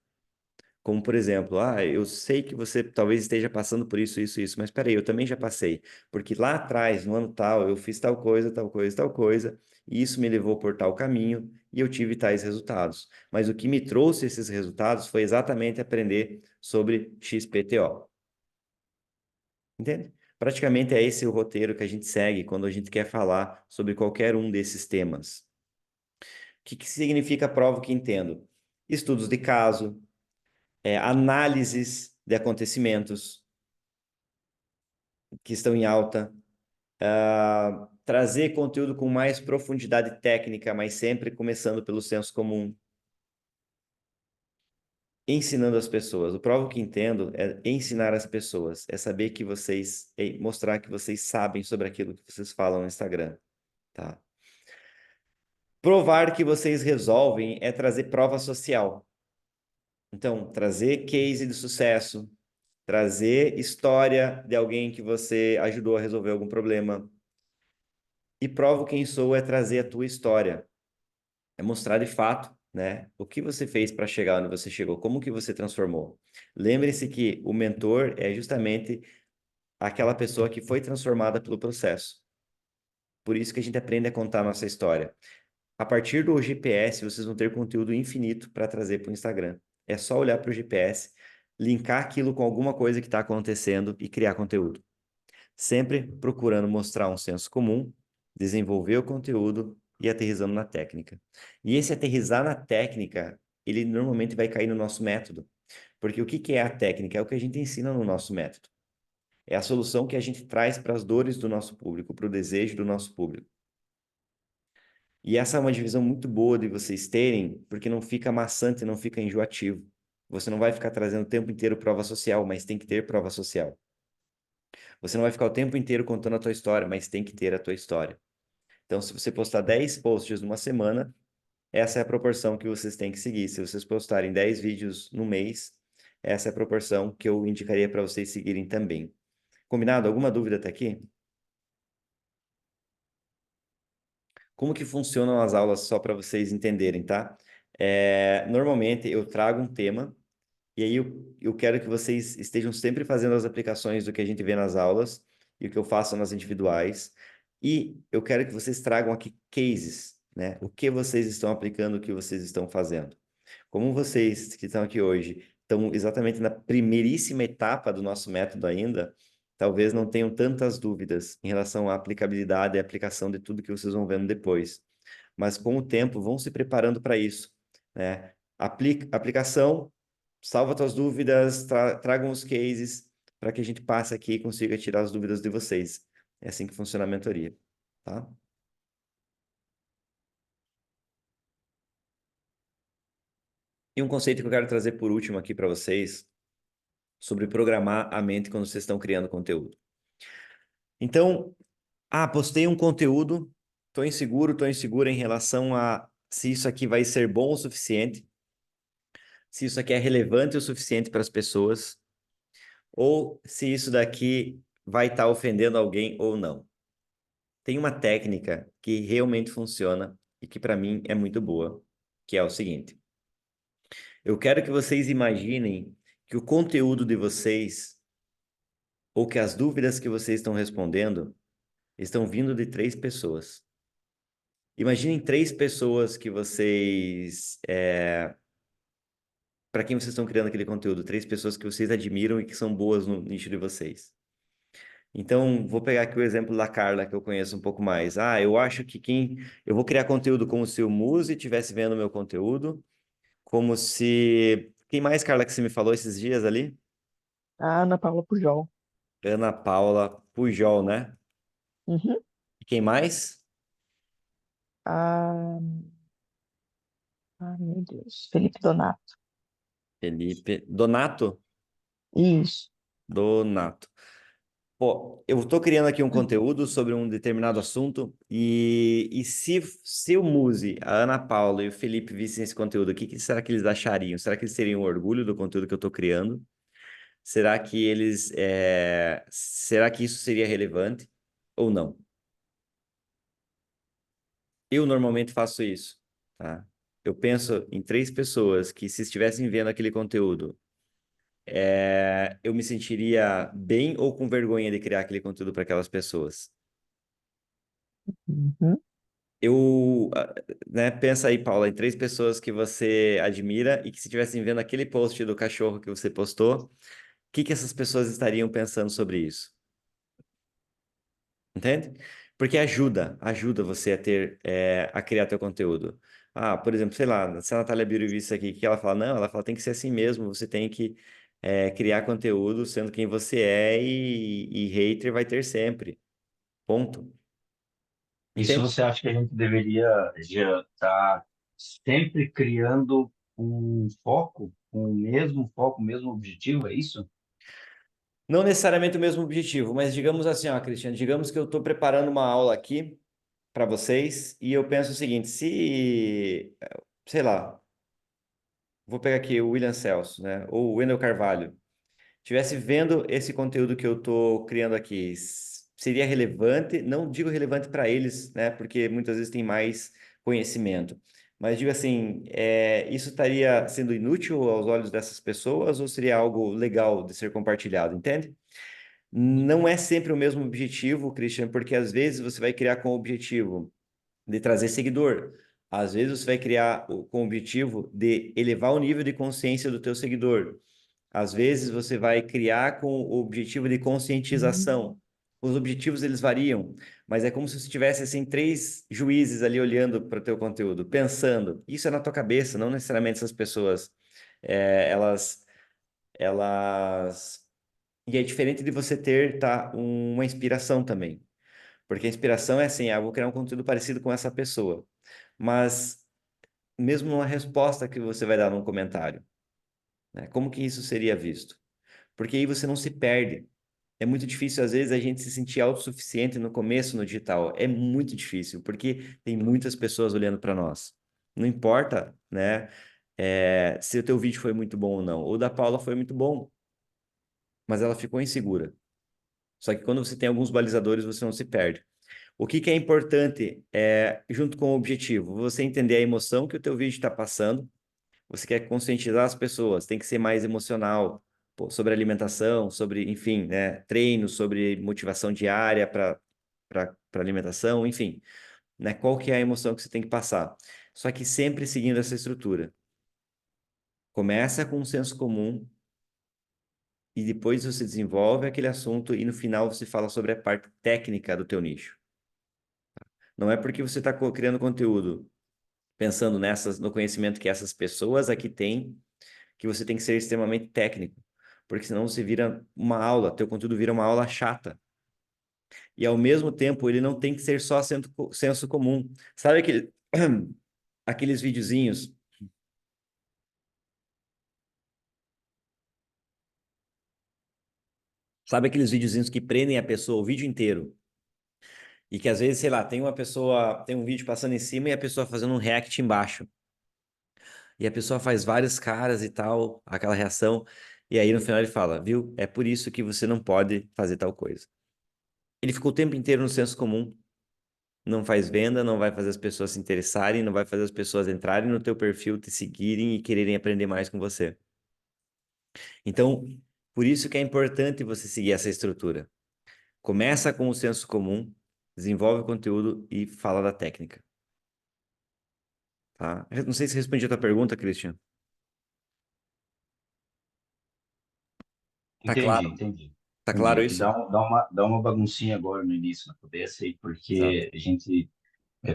Como, por exemplo, eu sei que você talvez esteja passando por isso, isso, isso, mas peraí, eu também já passei. Porque lá atrás, no ano tal, eu fiz tal coisa, tal coisa, tal coisa, e isso me levou por tal caminho, e eu tive tais resultados. Mas o que me trouxe esses resultados foi exatamente aprender sobre XPTO. Entende? Praticamente é esse o roteiro que a gente segue quando a gente quer falar sobre qualquer um desses temas. O que significa prova que entendo? Estudos de caso, análises de acontecimentos que estão em alta, trazer conteúdo com mais profundidade técnica, mas sempre começando pelo senso comum, ensinando as pessoas. O prova que entendo é ensinar as pessoas, é saber que vocês, mostrar que vocês sabem sobre aquilo que vocês falam no Instagram, tá? Provar que vocês resolvem é trazer prova social. Então, trazer case de sucesso, trazer história de alguém que você ajudou a resolver algum problema. E provo quem sou é trazer a tua história. É mostrar de fato, né, o que você fez para chegar onde você chegou, como que você transformou. Lembre-se que o mentor é justamente aquela pessoa que foi transformada pelo processo. Por isso que a gente aprende a contar a nossa história. A partir do GPS, vocês vão ter conteúdo infinito para trazer para o Instagram. É só olhar para o GPS, linkar aquilo com alguma coisa que está acontecendo e criar conteúdo. Sempre procurando mostrar um senso comum, desenvolver o conteúdo e aterrissando na técnica. E esse aterrissar na técnica, ele normalmente vai cair no nosso método. Porque o que é a técnica? É o que a gente ensina no nosso método. É a solução que a gente traz para as dores do nosso público, para o desejo do nosso público. E essa é uma divisão muito boa de vocês terem, porque não fica maçante, não fica enjoativo. Você não vai ficar trazendo o tempo inteiro prova social, mas tem que ter prova social. Você não vai ficar o tempo inteiro contando a tua história, mas tem que ter a tua história. Então, se você postar 10 posts numa semana, essa é a proporção que vocês têm que seguir. Se vocês postarem 10 vídeos no mês, essa é a proporção que eu indicaria para vocês seguirem também. Combinado? Alguma dúvida até aqui? Como que funcionam as aulas só para vocês entenderem, tá? Normalmente eu trago um tema e aí eu quero que vocês estejam sempre fazendo as aplicações do que a gente vê nas aulas e o que eu faço nas individuais. E eu quero que vocês tragam aqui cases, né? O que vocês estão aplicando, o que vocês estão fazendo. como vocês que estão aqui hoje estão exatamente na primeiríssima etapa do nosso método ainda, talvez não tenham tantas dúvidas em relação à aplicabilidade e aplicação de tudo que vocês vão vendo depois. Mas com o tempo vão se preparando para isso, né? Aplicação, salva suas dúvidas, tragam os cases para que a gente passe aqui e consiga tirar as dúvidas de vocês. É assim que funciona a mentoria, tá? E um conceito que eu quero trazer por último aqui para vocês sobre programar a mente quando vocês estão criando conteúdo. Então, postei um conteúdo, estou inseguro em relação a se isso aqui vai ser bom o suficiente, se isso aqui é relevante o suficiente para as pessoas, ou se isso daqui vai estar ofendendo alguém ou não. Tem uma técnica que realmente funciona e que para mim é muito boa, que é o seguinte: eu quero que vocês imaginem que o conteúdo de vocês, ou que as dúvidas que vocês estão respondendo, estão vindo de três pessoas. Imaginem três pessoas que vocês, para quem vocês estão criando aquele conteúdo, três pessoas que vocês admiram e que são boas no nicho de vocês. Então, vou pegar aqui o exemplo da Carla, que eu conheço um pouco mais. Eu acho que eu vou criar conteúdo como se o Muzi estivesse vendo meu conteúdo, como se... Quem mais, Carla, que você me falou esses dias ali? A Ana Paula Pujol. Ana Paula Pujol, né? Uhum. E quem mais? A... Ai, meu Deus. Felipe Donato. Felipe... Donato? Isso. Donato. Pô, eu estou criando aqui um conteúdo sobre um determinado assunto e se o Muzi, a Ana Paula e o Felipe vissem esse conteúdo, o que será que eles achariam? Será que eles teriam orgulho do conteúdo que eu estou criando? Será que isso seria relevante ou não? Eu normalmente faço isso, tá? Eu penso em três pessoas que, se estivessem vendo aquele conteúdo, eu me sentiria bem ou com vergonha de criar aquele conteúdo para aquelas pessoas. Uhum. Pensa aí, Paula, em três pessoas que você admira e que, se estivessem vendo aquele post do cachorro que você postou, o que essas pessoas estariam pensando sobre isso? Entende? Porque ajuda você a criar teu conteúdo. Por exemplo, sei lá, se a Natália Biru visse aqui, que ela fala, não, ela fala, tem que ser assim mesmo, você tem que criar conteúdo sendo quem você é e hater vai ter sempre. Ponto. Isso Entende? você acha que a gente deveria já estar sempre criando um foco, o mesmo objetivo, é isso? Não necessariamente o mesmo objetivo, mas digamos assim, ó, Cristiano, digamos que eu estou preparando uma aula aqui para vocês e eu penso o seguinte, sei lá, vou pegar aqui o William Celso, né, ou o Wendel Carvalho, estivesse vendo esse conteúdo que eu estou criando aqui, seria relevante, não digo relevante para eles, né, porque muitas vezes tem mais conhecimento, mas digo assim, isso estaria sendo inútil aos olhos dessas pessoas ou seria algo legal de ser compartilhado, entende? Não é sempre o mesmo objetivo, Christian, porque às vezes você vai criar com o objetivo de trazer seguidor. Às vezes você vai criar com o objetivo de elevar o nível de consciência do teu seguidor. Às vezes você vai criar com o objetivo de conscientização. Os objetivos eles variam, mas é como se você tivesse assim três juízes ali olhando para o teu conteúdo, pensando. Isso é na tua cabeça, não necessariamente essas pessoas. Elas e é diferente de você ter, tá, uma inspiração também. Porque a inspiração é assim, vou criar um conteúdo parecido com essa pessoa. Mas mesmo numa resposta que você vai dar num comentário, né? Como que isso seria visto? Porque aí você não se perde. É muito difícil, às vezes, a gente se sentir autossuficiente no começo no digital. É muito difícil, porque tem muitas pessoas olhando para nós. Não importa, né, se o teu vídeo foi muito bom ou não. O da Paula foi muito bom, mas ela ficou insegura. Só que quando você tem alguns balizadores, você não se perde. O que é importante junto com o objetivo, você entender a emoção que o teu vídeo está passando. Você quer conscientizar as pessoas, tem que ser mais emocional, pô, sobre alimentação, sobre, enfim, né, treino, sobre motivação diária para alimentação, enfim, né, qual que é a emoção que você tem que passar. Só que sempre seguindo essa estrutura. Começa com um senso comum e depois você desenvolve aquele assunto e no final você fala sobre a parte técnica do teu nicho. Não é porque você está criando conteúdo pensando no conhecimento que essas pessoas aqui têm, que você tem que ser extremamente técnico, porque senão você vira uma aula, teu conteúdo vira uma aula chata. E ao mesmo tempo, ele não tem que ser só senso comum. Sabe aqueles videozinhos? Sabe aqueles videozinhos que prendem a pessoa o vídeo inteiro? E que às vezes, sei lá, tem um vídeo passando em cima e a pessoa fazendo um react embaixo. E a pessoa faz vários caras e tal, aquela reação. E aí no final ele fala, viu? É por isso que você não pode fazer tal coisa. Ele ficou o tempo inteiro no senso comum, não faz venda, não vai fazer as pessoas se interessarem, não vai fazer as pessoas entrarem no teu perfil, te seguirem e quererem aprender mais com você. Então, por isso que é importante você seguir essa estrutura. Começa com o senso comum, desenvolve o conteúdo e fala da técnica. Tá? Eu não sei se respondi a tua pergunta, Christian. Tá Entendi, claro? entendi. Tá Entendi. claro É que isso? dá uma baguncinha agora no início na cabeça aí, Exato. porque a gente,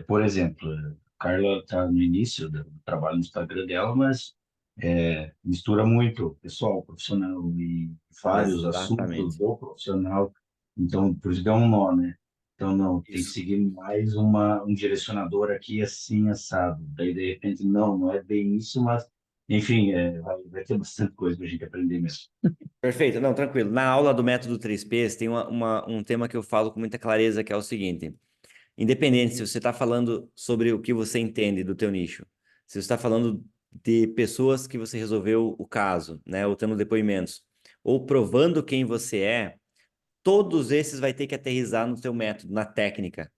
por exemplo, a Carla está no início do trabalho no Instagram dela, mas mistura muito pessoal, profissional e vários assuntos Exatamente. do profissional. Então, por isso dá um nó, né? Então, não, tem que Isso. seguir mais um direcionador aqui assim, assado. Daí, de repente, não é bem isso, mas, enfim, vai ter bastante coisa para a gente aprender mesmo. Perfeito, não, tranquilo. Na aula do método 3Ps tem um tema que eu falo com muita clareza, que é o seguinte: independente se você está falando sobre o que você entende do teu nicho, se você está falando de pessoas que você resolveu o caso, né, ou tendo depoimentos, ou provando quem você é, todos esses vai ter que aterrissar no teu método, na técnica.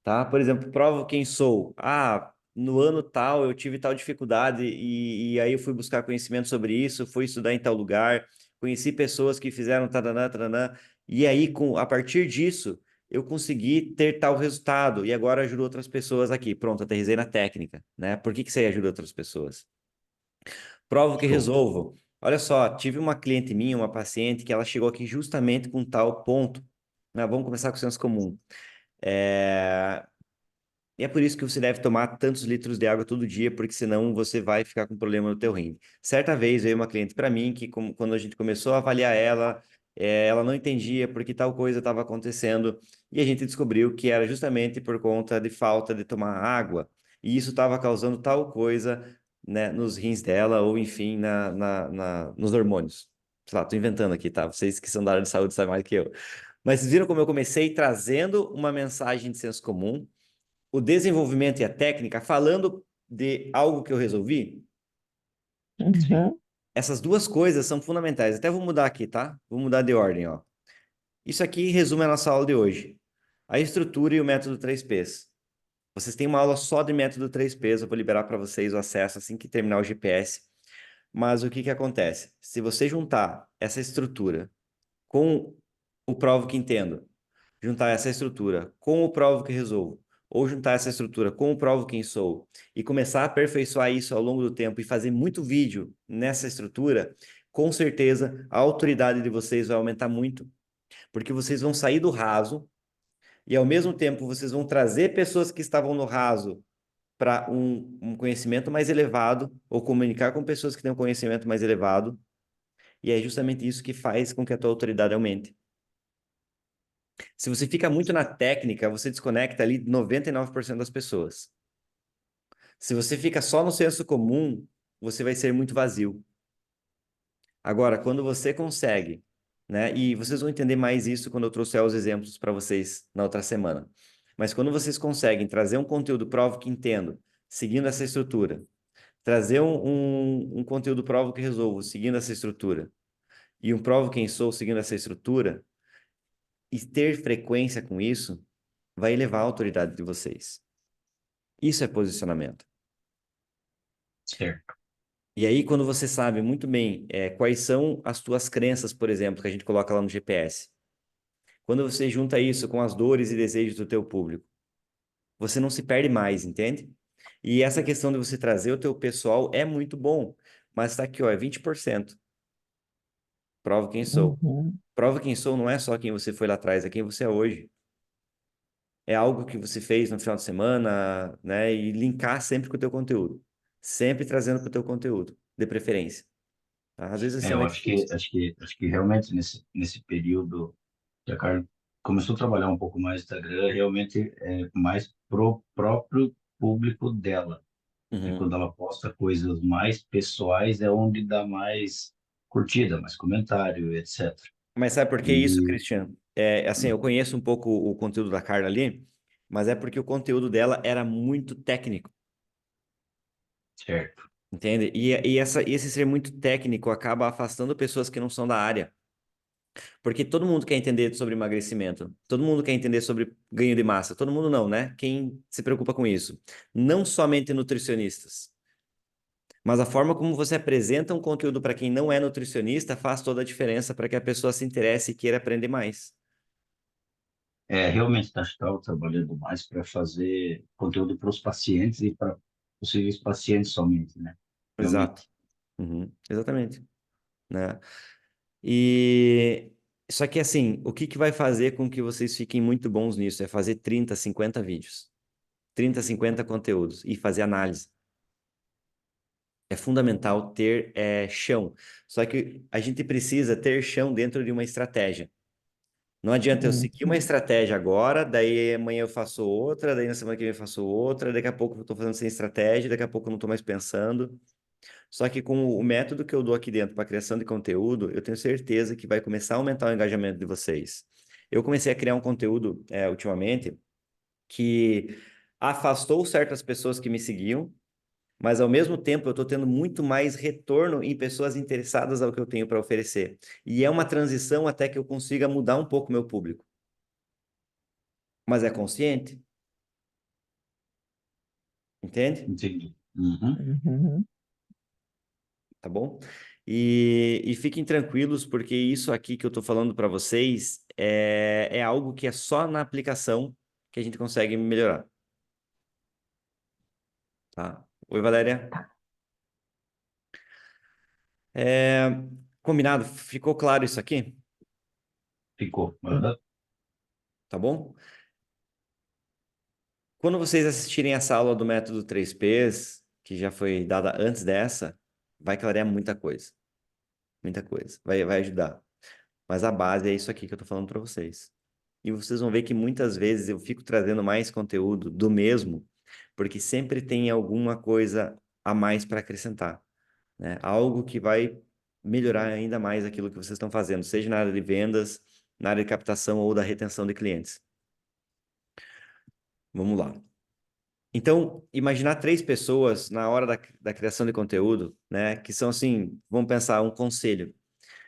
Tá? Por exemplo, provo quem sou. Ah, no ano tal eu tive tal dificuldade e aí eu fui buscar conhecimento sobre isso, fui estudar em tal lugar, conheci pessoas que fizeram taranã, taranã, e aí a partir disso eu consegui ter tal resultado e agora ajudo outras pessoas aqui. Pronto, aterrissei na técnica, né? Por que que você ajuda outras pessoas? Provo que Show. resolvo. Olha só, tive uma cliente minha, uma paciente, que ela chegou aqui justamente com tal ponto. Né? Vamos começar com o senso comum. É, E é por isso que você deve tomar tantos litros de água todo dia, porque senão você vai ficar com problema no teu rim. Certa vez veio uma cliente para mim que, quando a gente começou a avaliar ela, ela não entendia por que tal coisa estava acontecendo, e a gente descobriu que era justamente por conta de falta de tomar água, e isso estava causando tal coisa, né, nos rins dela, ou enfim, nos hormônios. Sei lá, tô inventando aqui, tá? Vocês que são da área de saúde sabem mais que eu. Mas vocês viram como eu comecei trazendo uma mensagem de senso comum, o desenvolvimento e a técnica falando de algo que eu resolvi? Uhum. Essas duas coisas são fundamentais. Até vou mudar aqui, tá? Vou mudar de ordem, ó. Isso aqui resume a nossa aula de hoje. A estrutura e o método 3Ps. Vocês têm uma aula só de método 3Ps, eu vou liberar para vocês o acesso assim que terminar o GPS. Mas o que que acontece? Se você juntar essa estrutura com o provo que entendo, juntar essa estrutura com o provo que resolvo, ou juntar essa estrutura com o provo quem sou, e começar a aperfeiçoar isso ao longo do tempo e fazer muito vídeo nessa estrutura, com certeza a autoridade de vocês vai aumentar muito, porque vocês vão sair do raso e ao mesmo tempo vocês vão trazer pessoas que estavam no raso para um conhecimento mais elevado, ou comunicar com pessoas que têm um conhecimento mais elevado, e é justamente isso que faz com que a tua autoridade aumente. Se você fica muito na técnica, você desconecta ali 99% das pessoas. Se você fica só no senso comum, você vai ser muito vazio. Agora, quando você consegue, né? E vocês vão entender mais isso quando eu trouxer os exemplos para vocês na outra semana. Mas quando vocês conseguem trazer um conteúdo prova que entendo, seguindo essa estrutura, trazer um conteúdo prova que resolvo, seguindo essa estrutura, e um prova quem sou, seguindo essa estrutura, e ter frequência com isso, vai elevar a autoridade de vocês. Isso é posicionamento. Certo. E aí, quando você sabe muito bem quais são as tuas crenças, por exemplo, que a gente coloca lá no GPS, quando você junta isso com as dores e desejos do teu público, você não se perde mais, entende? E essa questão de você trazer o teu pessoal é muito bom, mas está aqui, ó, é 20%. Prova quem sou. Uhum. Prova quem sou não é só quem você foi lá atrás, é quem você é hoje. É algo que você fez no final de semana, né? E linkar sempre com o teu conteúdo. Sempre trazendo para o teu conteúdo, de preferência. Tá? Às vezes assim é Eu mais difícil. acho que realmente nesse período que a Carla começou a trabalhar um pouco mais no Instagram, realmente é mais pro próprio público dela. É Uhum. quando ela posta coisas mais pessoais, é onde dá mais curtida, mais comentário, etc. Mas sabe por que isso, E, Cristiano? É, assim, eu conheço um pouco o conteúdo da Carla ali, mas é porque o conteúdo dela era muito técnico, certo. entende? Esse ser muito técnico acaba afastando pessoas que não são da área. Porque todo mundo quer entender sobre emagrecimento, todo mundo quer entender sobre ganho de massa, todo mundo não, né? Quem se preocupa com isso? Não somente nutricionistas, mas a forma como você apresenta um conteúdo para quem não é nutricionista faz toda a diferença para que a pessoa se interesse e queira aprender mais. Realmente está trabalhando mais para fazer conteúdo para os pacientes e para possíveis pacientes somente, né? Exato. Realmente. Uhum, exatamente, né? E só que assim, o que que vai fazer com que vocês fiquem muito bons nisso? É fazer 30, 50 vídeos, 30, 50 conteúdos e fazer análise. É fundamental ter chão. Só que a gente precisa ter chão dentro de uma estratégia. Não adianta eu seguir uma Uhum. estratégia agora, daí amanhã eu faço outra, daí na semana que vem eu faço outra, daqui a pouco eu estou fazendo sem estratégia, daqui a pouco eu não estou mais pensando. Só que com o método que eu dou aqui dentro para criação de conteúdo, eu tenho certeza que vai começar a aumentar o engajamento de vocês. Eu comecei a criar um conteúdo ultimamente que afastou certas pessoas que me seguiam, mas ao mesmo tempo eu estou tendo muito mais retorno em pessoas interessadas ao que eu tenho para oferecer. E é uma transição até que eu consiga mudar um pouco meu público. Mas é consciente, entende? Entendi. Uhum. Uhum. Tá bom? E fiquem tranquilos, porque isso aqui que eu estou falando para vocês é algo que é só na aplicação que a gente consegue melhorar, tá? Oi, Valéria. Tá. É, combinado? Ficou claro isso aqui? Ficou. Sim. Uhum. Tá bom? Quando vocês assistirem essa aula do método 3Ps, que já foi dada antes dessa, vai clarear muita coisa. Muita coisa. Vai ajudar. Mas a base é isso aqui que eu tô falando para vocês. E vocês vão ver que muitas vezes eu fico trazendo mais conteúdo do mesmo, porque sempre tem alguma coisa a mais para acrescentar, né? Algo que vai melhorar ainda mais aquilo que vocês estão fazendo, seja na área de vendas, na área de captação ou da retenção de clientes. Vamos lá. Então, imaginar 3 pessoas na hora da criação de conteúdo, né? Que são assim, vamos pensar, um conselho.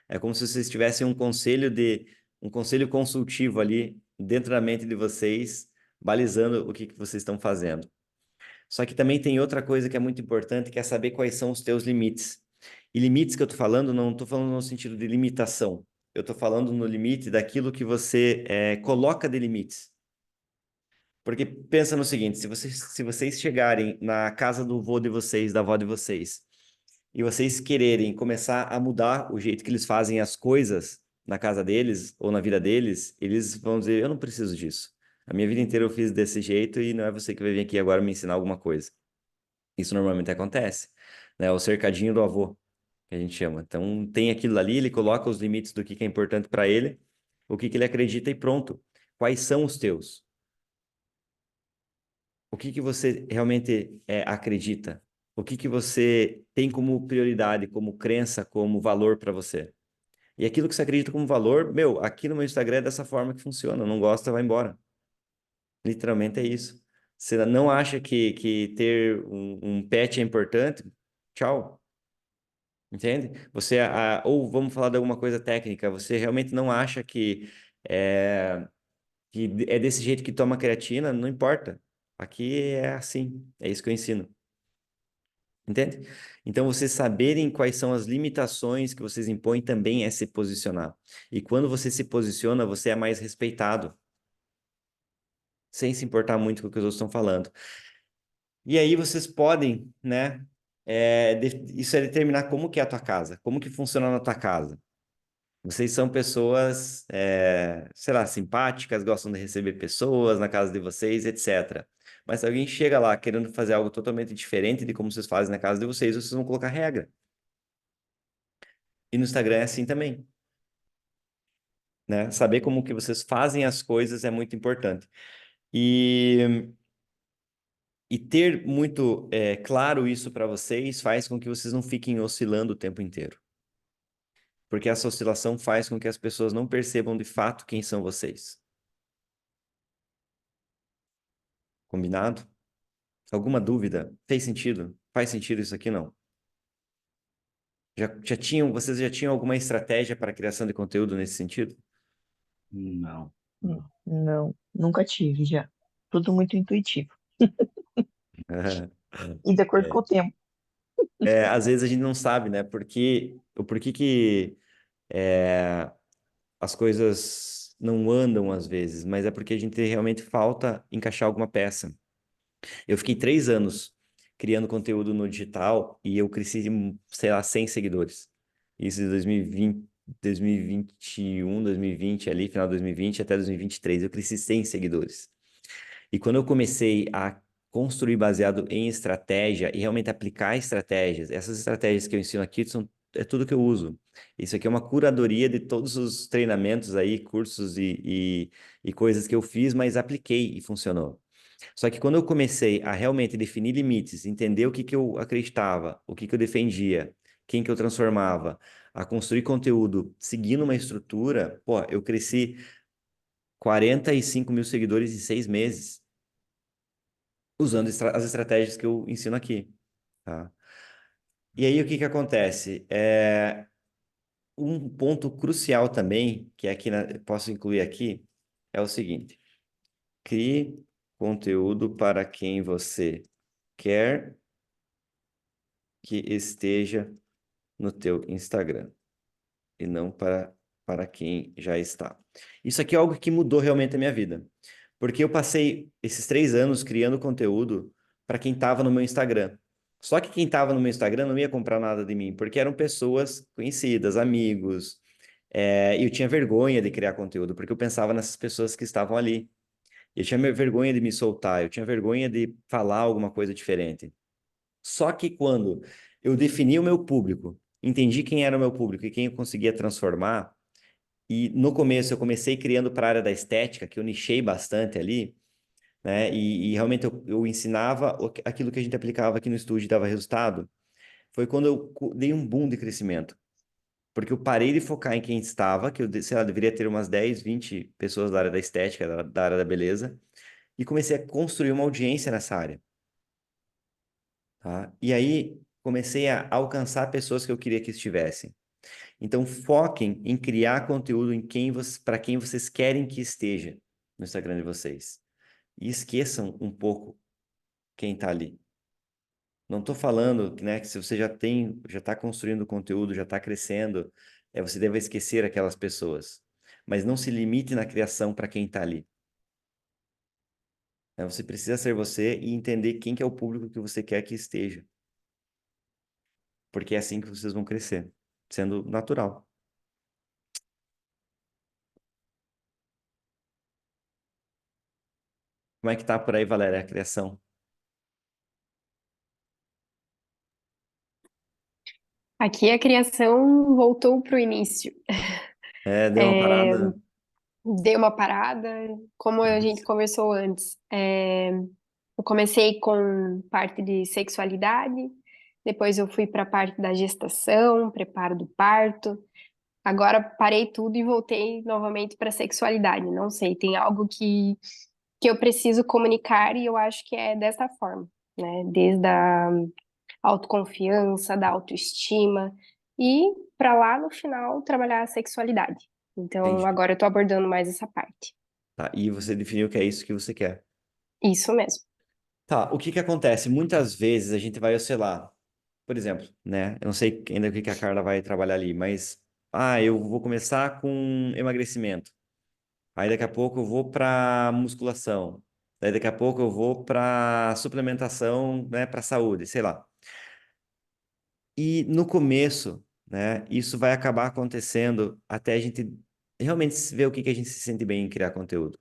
É como se vocês tivessem um conselho consultivo ali dentro da mente de vocês, balizando o que vocês estão fazendo. Só que também tem outra coisa que é muito importante, que é saber quais são os teus limites. E limites que eu estou falando, não estou falando no sentido de limitação. Eu estou falando no limite daquilo que você coloca de limites. Porque pensa no seguinte, se vocês chegarem na casa do vô de vocês, da avó de vocês, e vocês quererem começar a mudar o jeito que eles fazem as coisas na casa deles ou na vida deles, eles vão dizer, eu não preciso disso. A minha vida inteira eu fiz desse jeito e não é você que vai vir aqui agora me ensinar alguma coisa. Isso normalmente acontece, né? O cercadinho do avô, que a gente chama. Então, tem aquilo ali, ele coloca os limites do que é importante para ele, o que ele acredita e pronto. Quais são os teus? O que você realmente acredita? O que você tem como prioridade, como crença, como valor para você? E aquilo que você acredita como valor, meu, aqui no meu Instagram é dessa forma que funciona. Não gosta, vai embora. Literalmente é isso. Você não acha que ter um pet é importante? Tchau. Entende? Ou vamos falar de alguma coisa técnica, você realmente não acha é, que é desse jeito que toma creatina? Não importa. Aqui é assim. É isso que eu ensino. Entende? Então, vocês saberem quais são as limitações que vocês impõem também é se posicionar. E quando você se posiciona, você é mais respeitado, sem se importar muito com o que os outros estão falando. E aí vocês podem, né, Isso é determinar como que é a tua casa, como que funciona na tua casa. Vocês são pessoas, sei lá, simpáticas, gostam de receber pessoas na casa de vocês, etc. Mas se alguém chega lá querendo fazer algo totalmente diferente de como vocês fazem na casa de vocês vão colocar regra. E no Instagram é assim também, né? Saber como que vocês fazem as coisas é muito importante. E, e ter muito claro isso para vocês faz com que vocês não fiquem oscilando o tempo inteiro. Porque essa oscilação faz com que as pessoas não percebam de fato quem são vocês. Combinado? Alguma dúvida? Fez sentido? Faz sentido isso aqui? Não. Vocês já tinham alguma estratégia para a criação de conteúdo nesse sentido? Não. Não, nunca tive já. Tudo muito intuitivo. E de acordo com o tempo. Às vezes a gente não sabe, né? O porquê que as coisas não andam às vezes, mas é porque a gente realmente falta encaixar alguma peça. Eu fiquei 3 anos criando conteúdo no digital e eu cresci, sei lá, 100 seguidores. Isso de 2020, 2021, 2020 ali, final de 2020 até 2023, eu cresci 100 seguidores. E quando eu comecei a construir baseado em estratégia e realmente aplicar estratégias, essas estratégias que eu ensino aqui é tudo que eu uso. Isso aqui é uma curadoria de todos os treinamentos aí, cursos e coisas que eu fiz, mas apliquei e funcionou. Só que quando eu comecei a realmente definir limites, entender o que que eu acreditava, o que que eu defendia, quem que eu transformava, a construir conteúdo seguindo uma estrutura, pô, eu cresci 45 mil seguidores em 6 meses, usando as estratégias que eu ensino aqui, tá? E aí o que que acontece? Um ponto crucial também, que aqui posso incluir aqui, é o seguinte: crie conteúdo para quem você quer que esteja no teu Instagram e não para quem já está. Isso aqui é algo que mudou realmente a minha vida, porque eu passei esses 3 anos criando conteúdo para quem estava no meu Instagram. Só que quem estava no meu Instagram não ia comprar nada de mim, porque eram pessoas conhecidas, amigos, e eu tinha vergonha de criar conteúdo, porque eu pensava nessas pessoas que estavam ali. Eu tinha vergonha de me soltar, eu tinha vergonha de falar alguma coisa diferente. Só que quando eu defini o meu público, entendi quem era o meu público e quem eu conseguia transformar, e no começo eu comecei criando para a área da estética, que eu nichei bastante ali, né? E realmente eu ensinava aquilo que a gente aplicava aqui no estúdio e dava resultado. Foi quando eu dei um boom de crescimento. Porque eu parei de focar em quem estava, que eu, sei lá, deveria ter umas 10, 20 pessoas da área da estética, da área da beleza, e comecei a construir uma audiência nessa área. Tá? E aí comecei a alcançar pessoas que eu queria que estivessem. Então foquem em criar conteúdo para quem vocês querem que esteja no Instagram de vocês. E esqueçam um pouco quem está ali. Não estou falando, né, que se você já está construindo conteúdo, já está crescendo, você deve esquecer aquelas pessoas. Mas não se limite na criação para quem está ali. Né? Você precisa ser você e entender quem que é o público que você quer que esteja. Porque é assim que vocês vão crescer, sendo natural. Como é que tá por aí, Valéria, a criação? Aqui a criação voltou para o início. Deu uma parada? Dei uma parada, como a gente conversou antes. Eu comecei com parte de sexualidade, depois eu fui para a parte da gestação, preparo do parto. Agora parei tudo e voltei novamente para a sexualidade. Não sei, tem algo que eu preciso comunicar e eu acho que é dessa forma, né? Desde a autoconfiança, da autoestima e para lá no final trabalhar a sexualidade. Então Entendi. agora eu tô abordando mais essa parte. Tá, e você definiu que é isso que você quer. Isso mesmo. Tá, o que que acontece? Muitas vezes a gente vai oscilar. Por exemplo, né? Eu não sei ainda o que que a Carla vai trabalhar ali, mas eu vou começar com emagrecimento. Aí daqui a pouco eu vou para musculação. Daí daqui a pouco eu vou para suplementação, né, para saúde, sei lá. E no começo, né, isso vai acabar acontecendo até a gente realmente ver o que que a gente se sente bem em criar conteúdo.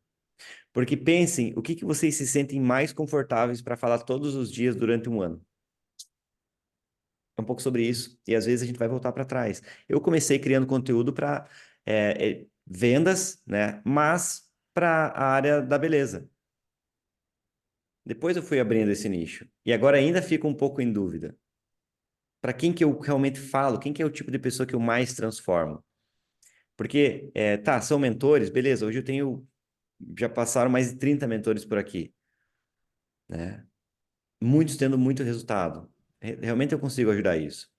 Porque pensem, o que que vocês se sentem mais confortáveis para falar todos os dias durante um ano? É um pouco sobre isso. E às vezes a gente vai voltar para trás. Eu comecei criando conteúdo para vendas, né? Mas para a área da beleza. Depois eu fui abrindo esse nicho. E agora ainda fico um pouco em dúvida. Para quem que eu realmente falo? Quem que é o tipo de pessoa que eu mais transformo? Porque, tá, são mentores, beleza. Hoje eu tenho, já passaram mais de 30 mentores por aqui, né? Muitos tendo muito resultado. Realmente eu consigo ajudar isso.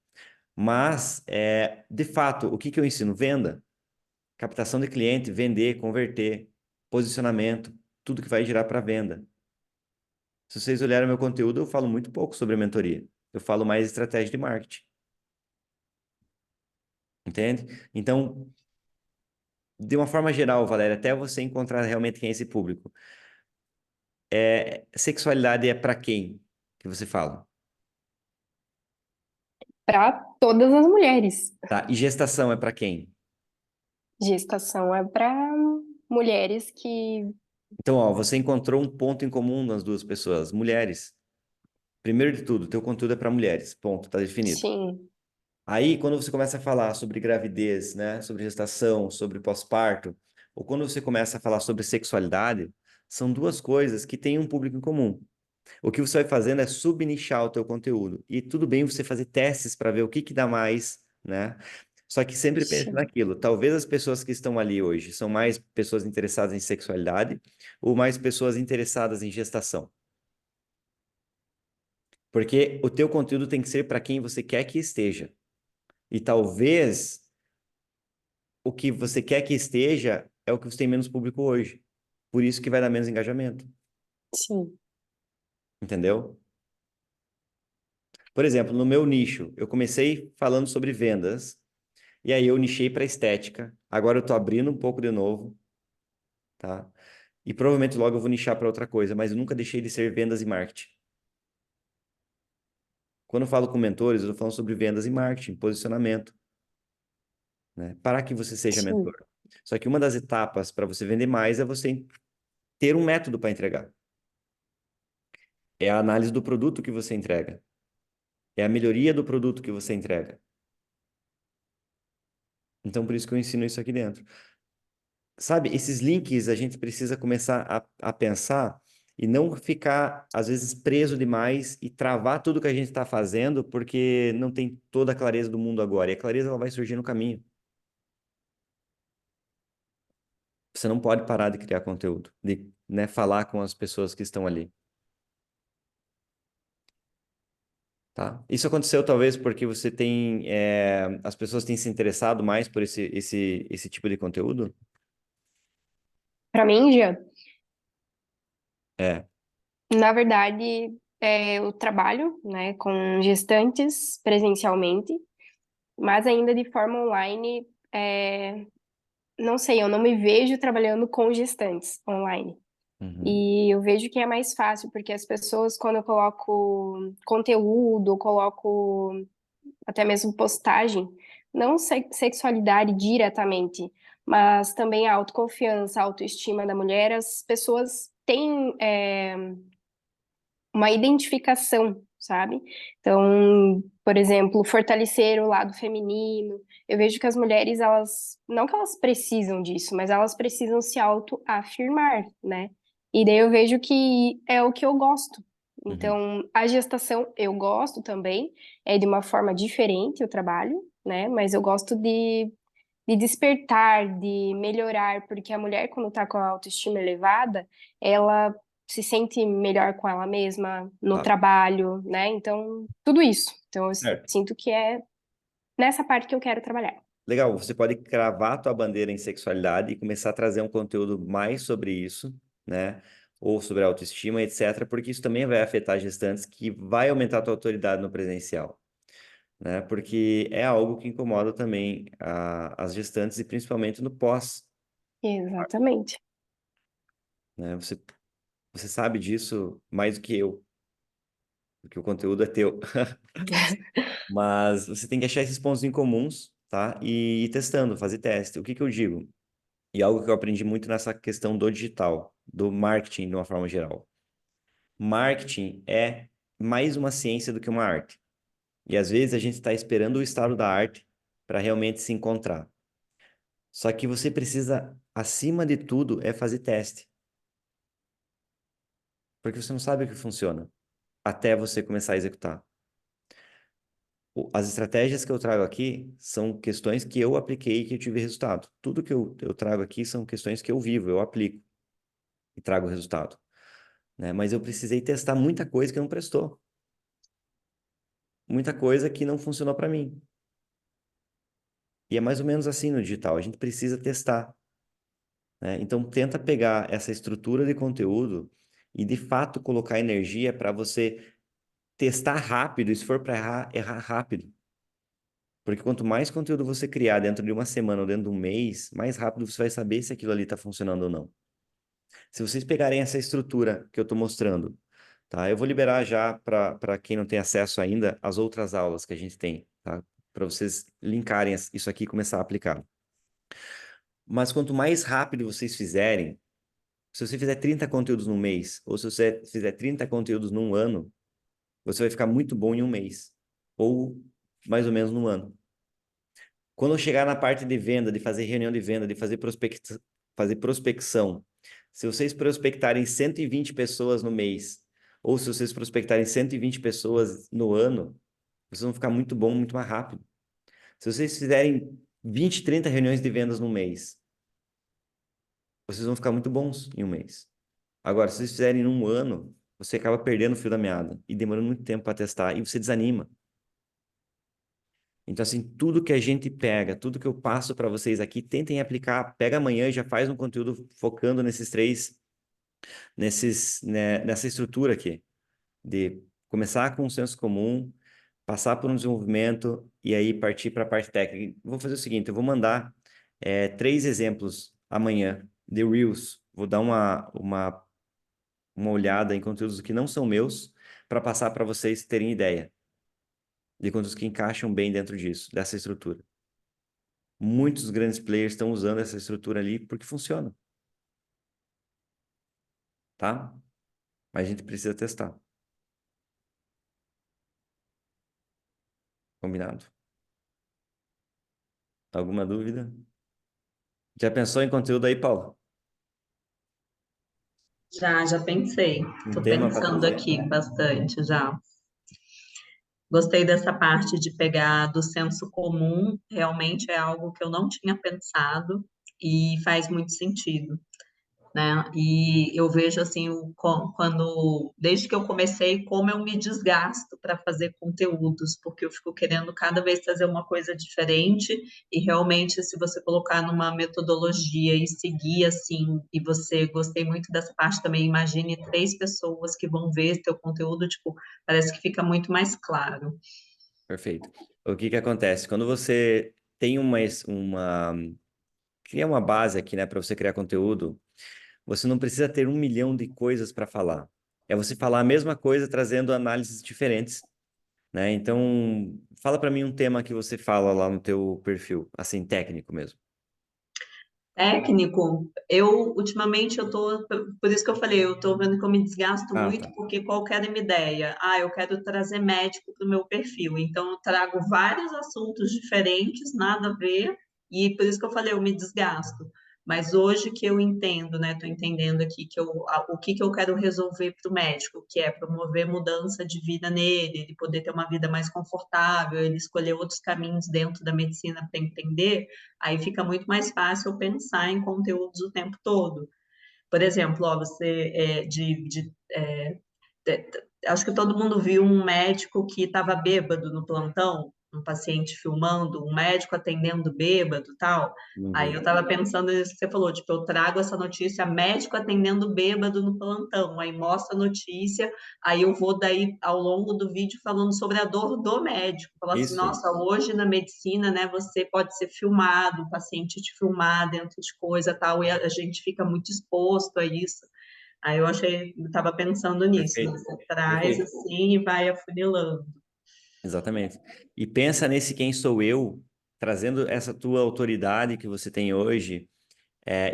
Mas, de fato, o que que eu ensino? Venda, captação de cliente, vender, converter, posicionamento, tudo que vai gerar para venda. Se vocês olharem meu conteúdo, eu falo muito pouco sobre mentoria. Eu falo mais estratégia de marketing. Entende? Então, de uma forma geral, Valéria, até você encontrar realmente quem é esse público. Sexualidade é para quem que você fala? Para todas as mulheres. Tá? E gestação é para quem? Gestação é para mulheres que, Então, ó, você encontrou um ponto em comum nas duas pessoas, mulheres. Primeiro de tudo, teu conteúdo é para mulheres. Ponto, tá definido. sim, Aí, quando você começa a falar sobre gravidez, né, sobre gestação, sobre pós-parto, ou quando você começa a falar sobre sexualidade, são duas coisas que têm um público em comum. O que você vai fazendo é subnichar o teu conteúdo. E tudo bem você fazer testes para ver o que que dá mais, né? Só que sempre pense sim, naquilo. Talvez as pessoas que estão ali hoje são mais pessoas interessadas em sexualidade ou mais pessoas interessadas em gestação. Porque o teu conteúdo tem que ser para quem você quer que esteja. E talvez o que você quer que esteja é o que você tem menos público hoje. Por isso que vai dar menos engajamento. sim, Entendeu? Por exemplo, no meu nicho, eu comecei falando sobre vendas, e aí eu nichei para estética. Agora eu tô abrindo um pouco de novo, tá? E provavelmente logo eu vou nichar para outra coisa, mas eu nunca deixei de ser vendas e marketing. Quando eu falo com mentores, eu tô falando sobre vendas e marketing, posicionamento, né? Para que você seja sim, mentor. Só que uma das etapas para você vender mais é você ter um método para entregar. É a análise do produto que você entrega. É a melhoria do produto que você entrega. Então, por isso que eu ensino isso aqui dentro. Sabe, esses links a gente precisa começar a pensar e não ficar, às vezes, preso demais e travar tudo que a gente está fazendo porque não tem toda a clareza do mundo agora. E a clareza ela vai surgir no caminho. Você não pode parar de criar conteúdo, de, né, falar com as pessoas que estão ali. Tá? Isso aconteceu talvez porque você tem, as pessoas têm se interessado mais por esse tipo de conteúdo? para mim, já. É. Na verdade, eu trabalho, né, com gestantes presencialmente, mas ainda de forma online, não sei, eu não me vejo trabalhando com gestantes online. Uhum. E eu vejo que é mais fácil, porque as pessoas, quando eu coloco conteúdo, eu coloco até mesmo postagem, não sexualidade diretamente, mas também a autoconfiança, a autoestima da mulher, as pessoas têm uma identificação, sabe? Então, por exemplo, fortalecer o lado feminino. Eu vejo que as mulheres, elas, não que elas precisam disso, mas elas precisam se autoafirmar, né? E daí eu vejo que é o que eu gosto. Uhum. Então, a gestação eu gosto também, é de uma forma diferente o trabalho, né? Mas eu gosto de despertar, de melhorar, porque a mulher, quando tá com a autoestima elevada, ela se sente melhor com ela mesma, no Tá. trabalho, né? Então, tudo isso. Então, eu Certo. sinto que é nessa parte que eu quero trabalhar. Legal, você pode cravar a tua bandeira em sexualidade e começar a trazer um conteúdo mais sobre isso, né? Ou sobre autoestima, etc., porque isso também vai afetar gestantes, que vai aumentar a tua autoridade no presencial, né? Porque é algo que incomoda também as gestantes e principalmente no pós, Exatamente. né? Você sabe disso mais do que eu. porque o conteúdo é teu. Mas você tem que achar esses pontos em comuns, tá? E ir testando, fazer teste. O que que eu digo? E algo que eu aprendi muito nessa questão do digital, do marketing de uma forma geral. Marketing é mais uma ciência do que uma arte. E às vezes a gente está esperando o estado da arte para realmente se encontrar. Só que você precisa, acima de tudo, é fazer teste. Porque você não sabe o que funciona até você começar a executar. As estratégias que eu trago aqui são questões que eu apliquei e que eu tive resultado. Tudo que eu trago aqui são questões que eu vivo, eu aplico e trago resultado, né? Mas eu precisei testar muita coisa que não prestou. Muita coisa que não funcionou para mim. E é mais ou menos assim no digital, a gente precisa testar, né? Então tenta pegar essa estrutura de conteúdo e de fato colocar energia para você testar rápido, e se for para errar, errar rápido. Porque quanto mais conteúdo você criar dentro de uma semana ou dentro de um mês, mais rápido você vai saber se aquilo ali está funcionando ou não. Se vocês pegarem essa estrutura que eu estou mostrando, tá? Eu vou liberar já para quem não tem acesso ainda as outras aulas que a gente tem, tá? Para vocês linkarem isso aqui e começar a aplicar. Mas quanto mais rápido vocês fizerem, se você fizer 30 conteúdos num mês, ou se você fizer 30 conteúdos num ano, você vai ficar muito bom em um mês, ou mais ou menos num ano. Quando eu chegar na parte de venda, de fazer reunião de venda, de fazer prospecção, se vocês prospectarem 120 pessoas no mês, ou se vocês prospectarem 120 pessoas no ano, vocês vão ficar muito bom, muito mais rápido. Se vocês fizerem 20, 30 reuniões de vendas no mês, vocês vão ficar muito bons em um mês. Agora, se vocês fizerem em um ano, você acaba perdendo o fio da meada e demorando muito tempo para testar e você desanima. Então, assim, tudo que a gente pega, tudo que eu passo para vocês aqui, tentem aplicar. Pega amanhã e já faz um conteúdo focando nessa estrutura aqui, de começar com um senso comum, passar por um desenvolvimento e aí partir para a parte técnica. Vou fazer o seguinte, eu vou mandar 3 exemplos amanhã de Reels. Vou dar uma olhada em conteúdos que não são meus para passar para vocês terem ideia de conteúdos que encaixam bem dentro disso, dessa estrutura. Muitos grandes players estão usando essa estrutura ali porque funciona. Tá? Mas a gente precisa testar. Combinado? Alguma dúvida? Já pensou em conteúdo aí, Paulo? Já pensei. Um Estou tema para pensando trazer? aqui bastante já. Gostei dessa parte de pegar do senso comum, realmente é algo que eu não tinha pensado e faz muito sentido, né? E eu vejo assim, desde que eu comecei, como eu me desgasto para fazer conteúdos, porque eu fico querendo cada vez fazer uma coisa diferente, e realmente, se você colocar numa metodologia e seguir assim, e você gostei muito dessa parte também, imagine 3 pessoas que vão ver teu conteúdo, tipo, parece que fica muito mais claro. Perfeito. O que que acontece? Quando você tem cria uma base aqui, né, para você criar conteúdo, você não precisa ter 1 milhão de coisas para falar. É você falar a mesma coisa trazendo análises diferentes, né? Então, fala para mim um tema que você fala lá no teu perfil, assim, técnico mesmo. Técnico, ultimamente eu tô, por isso que eu falei, eu tô vendo que eu me desgasto Ah, muito, tá. porque qual que era a minha ideia? Ah, eu quero trazer médico para o meu perfil, então eu trago vários assuntos diferentes, nada a ver, e por isso que eu falei, eu me desgasto. Mas hoje que eu entendo, né, tô entendendo aqui o que que eu quero resolver para o médico, que é promover mudança de vida nele, ele poder ter uma vida mais confortável, ele escolher outros caminhos dentro da medicina para entender. Aí fica muito mais fácil eu pensar em conteúdos o tempo todo. Por exemplo, ó, você acho que todo mundo viu um médico que estava bêbado no plantão, um paciente filmando, um médico atendendo bêbado, tal. Não Aí eu vi. estava pensando nisso que você falou, tipo, eu trago essa notícia, médico atendendo bêbado no plantão, aí mostra a notícia, aí eu vou daí ao longo do vídeo falando sobre a dor do médico, falar assim, Isso. nossa, hoje na medicina, né, você pode ser filmado, o paciente te filmar dentro de coisa, tal, e a gente fica muito exposto a isso. Aí eu estava pensando nisso, Perfeito, você traz perfeito. assim e vai afunilando. Exatamente. E pensa nesse quem sou eu, trazendo essa tua autoridade que você tem hoje,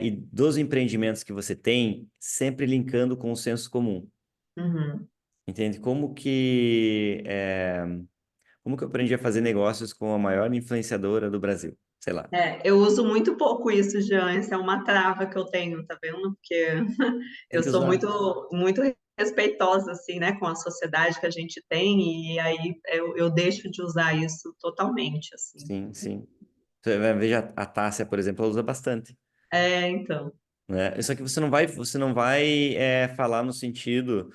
e dos empreendimentos que você tem, sempre linkando com o senso comum. Uhum. Entende? Como que eu aprendi a fazer negócios com a maior influenciadora do Brasil? Sei lá. Eu uso muito pouco isso, Jean, essa é uma trava que eu tenho, tá vendo? Porque Tem eu que sou usar. muito respeitosa, assim, né, com a sociedade que a gente tem, e aí eu deixo de usar isso totalmente, assim. Sim, sim. Você vai ver a Tássia, por exemplo, ela usa bastante, Então. né? Só que você não vai falar no sentido,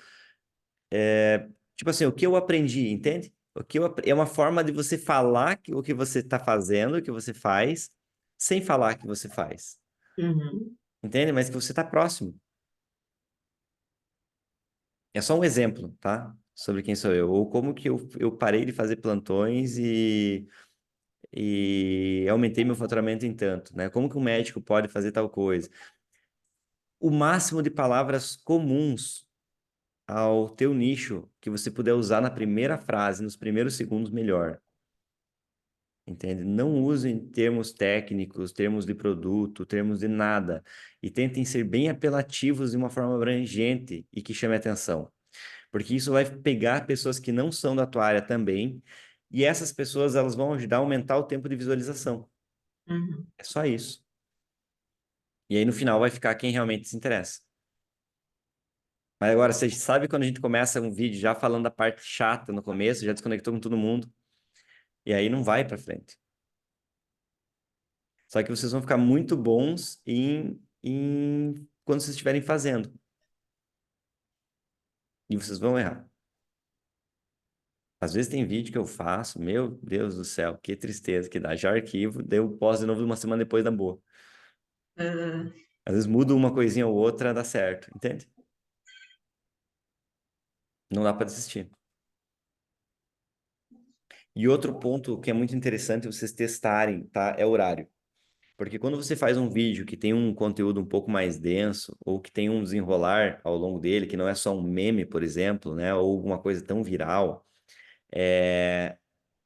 tipo assim, o que eu aprendi, entende? É uma forma de você falar o que você está fazendo, o que você faz, sem falar que você faz, Uhum. entende? Mas que você está próximo. É só um exemplo, tá? Sobre quem sou eu. Ou como que eu parei de fazer plantões e aumentei meu faturamento em tanto, né? Como que um médico pode fazer tal coisa? O máximo de palavras comuns ao teu nicho que você puder usar na primeira frase, nos primeiros segundos, melhor. Entende? Não usem termos técnicos, termos de produto, termos de nada. E tentem ser bem apelativos de uma forma abrangente e que chame atenção. Porque isso vai pegar pessoas que não são da tua área também, e essas pessoas elas vão ajudar a aumentar o tempo de visualização. Uhum. É só isso. E aí no final vai ficar quem realmente se interessa. Mas agora, você sabe quando a gente começa um vídeo já falando da parte chata no começo, já desconectou com todo mundo, e aí não vai para frente. Só que vocês vão ficar muito bons em quando vocês estiverem fazendo. E vocês vão errar. Às vezes tem vídeo que eu faço, meu Deus do céu, que tristeza que dá. Já arquivo, daí eu posto de novo uma semana depois da boa. Ah, Às vezes muda uma coisinha ou outra, dá certo, entende? Não dá para desistir. E outro ponto que é muito interessante vocês testarem, tá? É o horário. Porque quando você faz um vídeo que tem um conteúdo um pouco mais denso, ou que tem um desenrolar ao longo dele, que não é só um meme, por exemplo, né? Ou alguma coisa tão viral,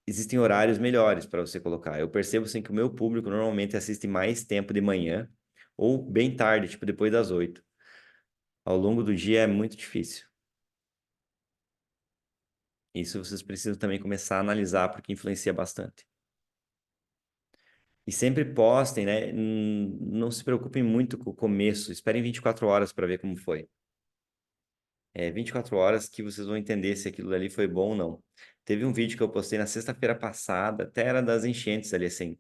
existem horários melhores para você colocar. Eu percebo assim que o meu público normalmente assiste mais tempo de manhã, ou bem tarde, tipo depois das 8. Ao longo do dia é muito difícil. Isso vocês precisam também começar a analisar, porque influencia bastante. E sempre postem, né? Não se preocupem muito com o começo. Esperem 24 horas para ver como foi. 24 horas que vocês vão entender se aquilo ali foi bom ou não. Teve um vídeo que eu postei na sexta-feira passada, até era das enchentes ali, assim.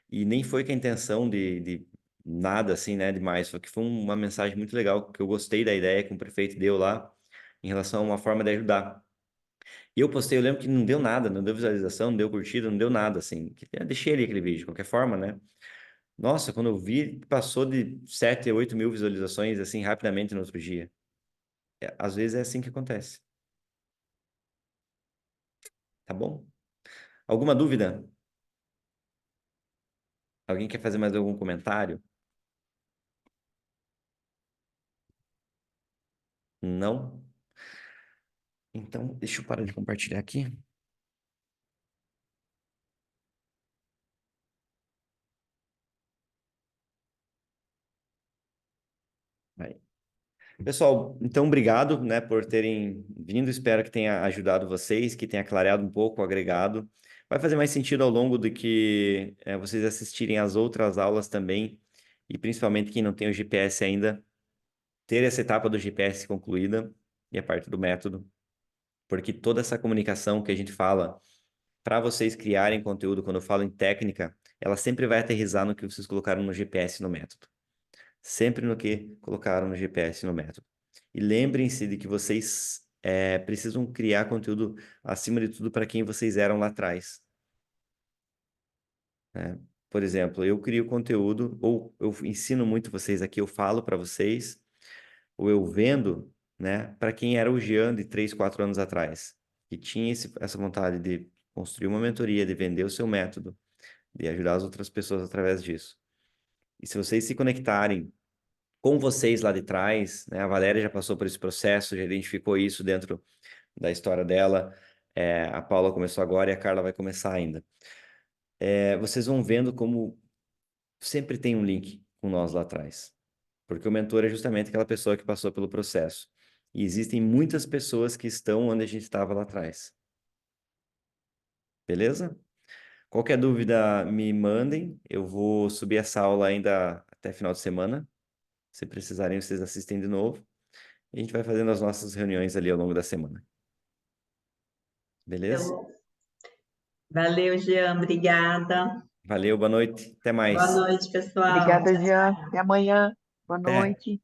E nem foi com a intenção de nada, assim, né, demais. Só que foi uma mensagem muito legal, que eu gostei da ideia que o prefeito deu lá, em relação a uma forma de ajudar. E eu postei, eu lembro que não deu nada, não deu visualização, não deu curtida, não deu nada, assim. Eu deixei ali aquele vídeo, de qualquer forma, né? Nossa, quando eu vi, passou de 7 a 8 mil visualizações, assim, rapidamente no outro dia. Às vezes é assim que acontece, tá bom? Alguma dúvida? Alguém quer fazer mais algum comentário? Não? Então, deixa eu parar de compartilhar aqui. Vai. Pessoal, então obrigado, né, por terem vindo. Espero que tenha ajudado vocês, que tenha clareado um pouco o agregado. Vai fazer mais sentido ao longo do que vocês assistirem às outras aulas também, e principalmente quem não tem o GPS ainda, ter essa etapa do GPS concluída e a parte do método, porque toda essa comunicação que a gente fala para vocês criarem conteúdo, quando eu falo em técnica, ela sempre vai aterrissar no que vocês colocaram no GPS e no método. Sempre no que colocaram no GPS e no método. E lembrem-se de que vocês precisam criar conteúdo, acima de tudo, para quem vocês eram lá atrás, né? Por exemplo, eu crio conteúdo, ou eu ensino muito vocês aqui, eu falo para vocês, ou eu vendo, né, para quem era o Jean de 3, 4 anos atrás, que tinha essa vontade de construir uma mentoria, de vender o seu método, de ajudar as outras pessoas através disso. E se vocês se conectarem com vocês lá de trás, né? A Valéria já passou por esse processo, já identificou isso dentro da história dela. A Paula começou agora e a Carla vai começar ainda. Vocês vão vendo como sempre tem um link com nós lá atrás, porque o mentor é justamente aquela pessoa que passou pelo processo. E existem muitas pessoas que estão onde a gente estava lá atrás. Beleza? Qualquer dúvida, me mandem. Eu vou subir essa aula ainda até final de semana. Se precisarem, vocês assistem de novo. E a gente vai fazendo as nossas reuniões ali ao longo da semana. Beleza? Então, valeu, Jean, obrigada. Valeu, boa noite. Até Boa mais. noite, pessoal. Obrigada, Tchau, Jean. tchau. Até amanhã. Boa Até. noite.